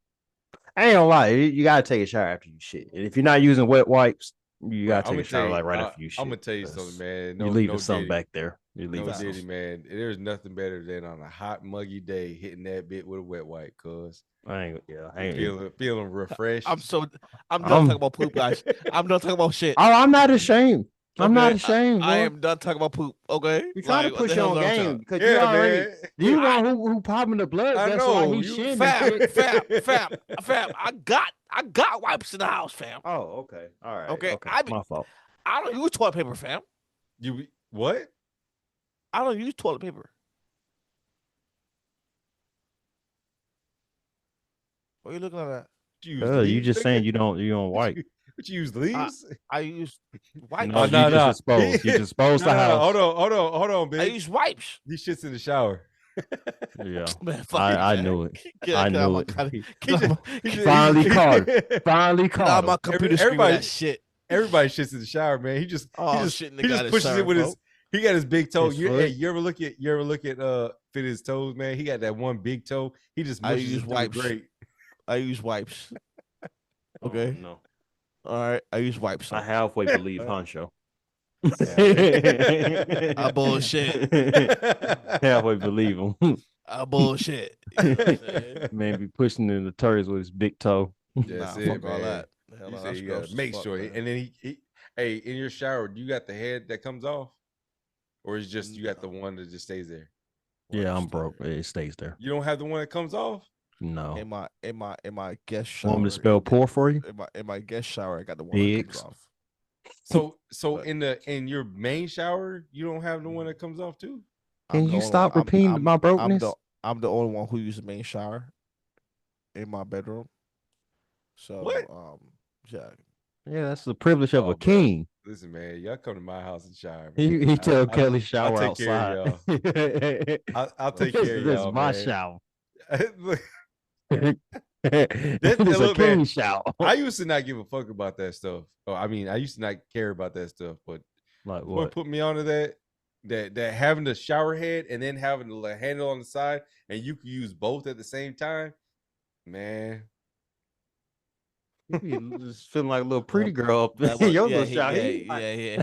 Speaker 2: I ain't gonna lie, you gotta take a shower after you shit. And if you're not using wet wipes, you gotta take a shower like right after you shit.
Speaker 1: I'm gonna tell you something, man.
Speaker 2: You leaving something back there. You leave
Speaker 1: it, man. There's nothing better than on a hot, muggy day hitting that bit with a wet wipe, cuz
Speaker 2: I ain't
Speaker 1: feeling refreshed.
Speaker 4: I'm done talking about poop, guys. I'm done talking about shit.
Speaker 2: Oh, I'm not ashamed. I'm not ashamed.
Speaker 4: I am done talking about poop. Okay,
Speaker 2: you're trying to push your game because you know who popping the blood.
Speaker 1: I know.
Speaker 4: Fam. I got wipes in the house, fam.
Speaker 2: Oh, okay, all right.
Speaker 4: Okay,
Speaker 2: my fault.
Speaker 4: I don't use toilet paper, fam.
Speaker 1: You what?
Speaker 4: I don't use toilet paper. What are you looking at?
Speaker 2: You just saying you don't wipe.
Speaker 1: But you use leaves?
Speaker 4: I use wipes.
Speaker 2: No, you just dispose the house.
Speaker 1: Hold on, bitch.
Speaker 4: I use wipes.
Speaker 1: These shits in the shower.
Speaker 2: Yeah,
Speaker 4: man,
Speaker 2: I knew it. I knew it.
Speaker 1: Finally
Speaker 2: caught it. Finally caught it.
Speaker 4: My computer screen with that shit.
Speaker 1: Everybody shits in the shower, man. He just pushes it with his. He got his big toe. You ever look at fit his toes, man? He got that one big toe. He just
Speaker 4: I use wipes.
Speaker 1: Great.
Speaker 4: I use wipes. Okay.
Speaker 2: No.
Speaker 4: All right. I use wipes.
Speaker 2: I halfway believe Honcho.
Speaker 4: I bullshit.
Speaker 2: Halfway believe him.
Speaker 4: I bullshit.
Speaker 2: Man be pushing in the turds with his big toe.
Speaker 1: That's it, man. All that. You say you gotta make sure. Man. And then hey, in your shower, do you got the head that comes off? Or is just you got the one that just stays there?
Speaker 2: Yeah, I'm broke. It stays there.
Speaker 1: You don't have the one that comes off?
Speaker 2: No.
Speaker 4: In my guest shower.
Speaker 2: Want me to spell poor for you?
Speaker 4: In my guest shower, I got the one that comes
Speaker 1: off. So in your main shower, you don't have the one that comes off too?
Speaker 2: Can you stop repeating my brokenness?
Speaker 4: I'm the only one who uses the main shower in my bedroom. So
Speaker 1: what?
Speaker 2: Yeah, that's the privilege of a king.
Speaker 1: Listen, man, y'all come to my house and shower. Man.
Speaker 2: He tell Kelly shower
Speaker 1: I'll
Speaker 2: take
Speaker 1: outside.
Speaker 2: Care of
Speaker 1: y'all. I'll take care of y'all.
Speaker 2: This is my shower.
Speaker 1: That's
Speaker 2: a king shower.
Speaker 1: I used to not give a fuck about that stuff. I used to not care about that stuff. But
Speaker 2: like what
Speaker 1: put me onto that having the shower head and then having the handle on the side, and you can use both at the same time, man.
Speaker 2: You just feeling like a little pretty girl up there. Your little shower.
Speaker 4: Yeah.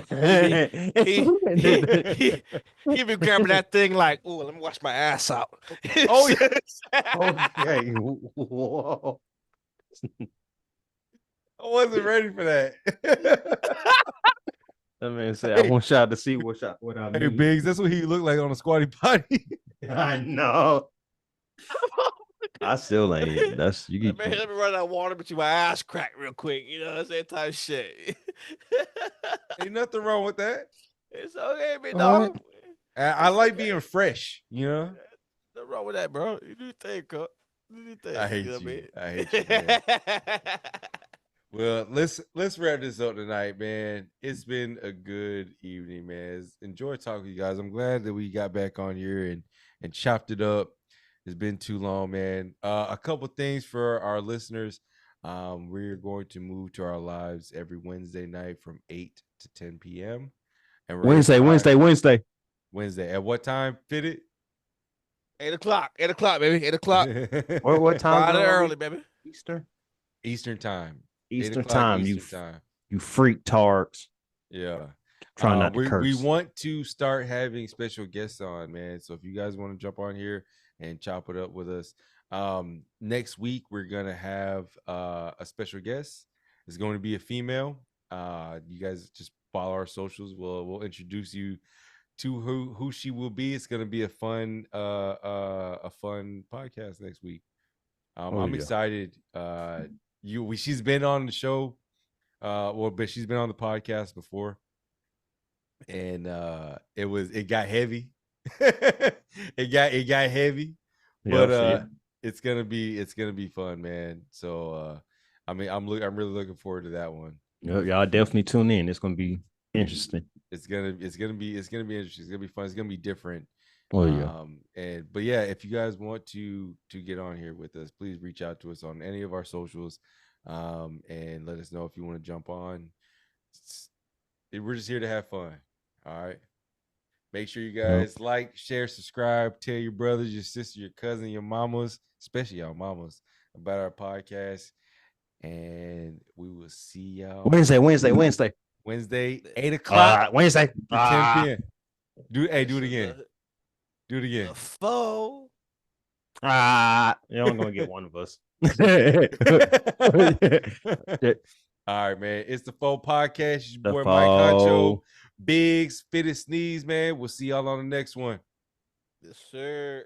Speaker 4: He been grabbing that thing like, oh, let me wash my ass out.
Speaker 1: Oh yeah.
Speaker 2: Okay. Whoa.
Speaker 1: I wasn't ready for that.
Speaker 2: That man said, I want y'all to see what I mean.
Speaker 1: Hey, Biggs, that's what he looked like on a squatty potty.
Speaker 2: I know. I still ain't. That's you get.
Speaker 4: Man, let me run that water between my ass crack real quick. You know, that's that type of shit.
Speaker 1: Ain't nothing wrong with that.
Speaker 4: It's okay, man. Dog.
Speaker 1: I like being fresh. You know,
Speaker 4: nothing wrong with that, bro. You do your thing, cut.
Speaker 1: I hate you. I hate you. Man. Well, let's wrap this up tonight, man. It's been a good evening, man. Enjoy talking to you guys. I'm glad that we got back on here and chopped it up. It's been too long, man. A couple things for our listeners. We're going to move to our lives every Wednesday night from 8 to 10 p.m.
Speaker 2: And Wednesday.
Speaker 1: At what time? Fit it?
Speaker 4: 8 o'clock. 8 o'clock, baby. 8 o'clock.
Speaker 2: What time?
Speaker 4: Friday early, baby.
Speaker 1: Eastern time.
Speaker 2: Eastern time. You freak tards.
Speaker 1: Yeah.
Speaker 2: Try not to curse.
Speaker 1: We want to start having special guests on, man. So if you guys want to jump on here and chop it up with us, next week we're gonna have a special guest. It's going to be a female. You guys just follow our socials. We'll introduce you to who she will be. It's gonna be a fun podcast next week. I'm excited. She's been on the show, but she's been on the podcast before, and it got heavy. it got heavy, but it's gonna be fun, man. So I'm really looking forward to that one.
Speaker 2: Y'all definitely tune in. It's gonna be interesting.
Speaker 1: It's gonna be interesting. It's gonna be fun. It's gonna be different.
Speaker 2: Oh yeah.
Speaker 1: But yeah, if you guys want to get on here with us, please reach out to us on any of our socials, and let us know if you want to jump on. We're just here to have fun. All right. Make sure you guys like, share, subscribe, tell your brothers, your sister, your cousin, your mamas, especially y'all mamas, about our podcast. And we will see y'all
Speaker 2: Wednesday.
Speaker 1: 8 o'clock.
Speaker 2: Wednesday.
Speaker 1: 10 p.m. Do it again. Do it again.
Speaker 2: You're only gonna get one of us.
Speaker 1: All right, man. It's the Foe Podcast. Your boy Mike Honcho, Biggs, Fit and Sneeze, man. We'll see y'all on the next one.
Speaker 4: Yes, sir.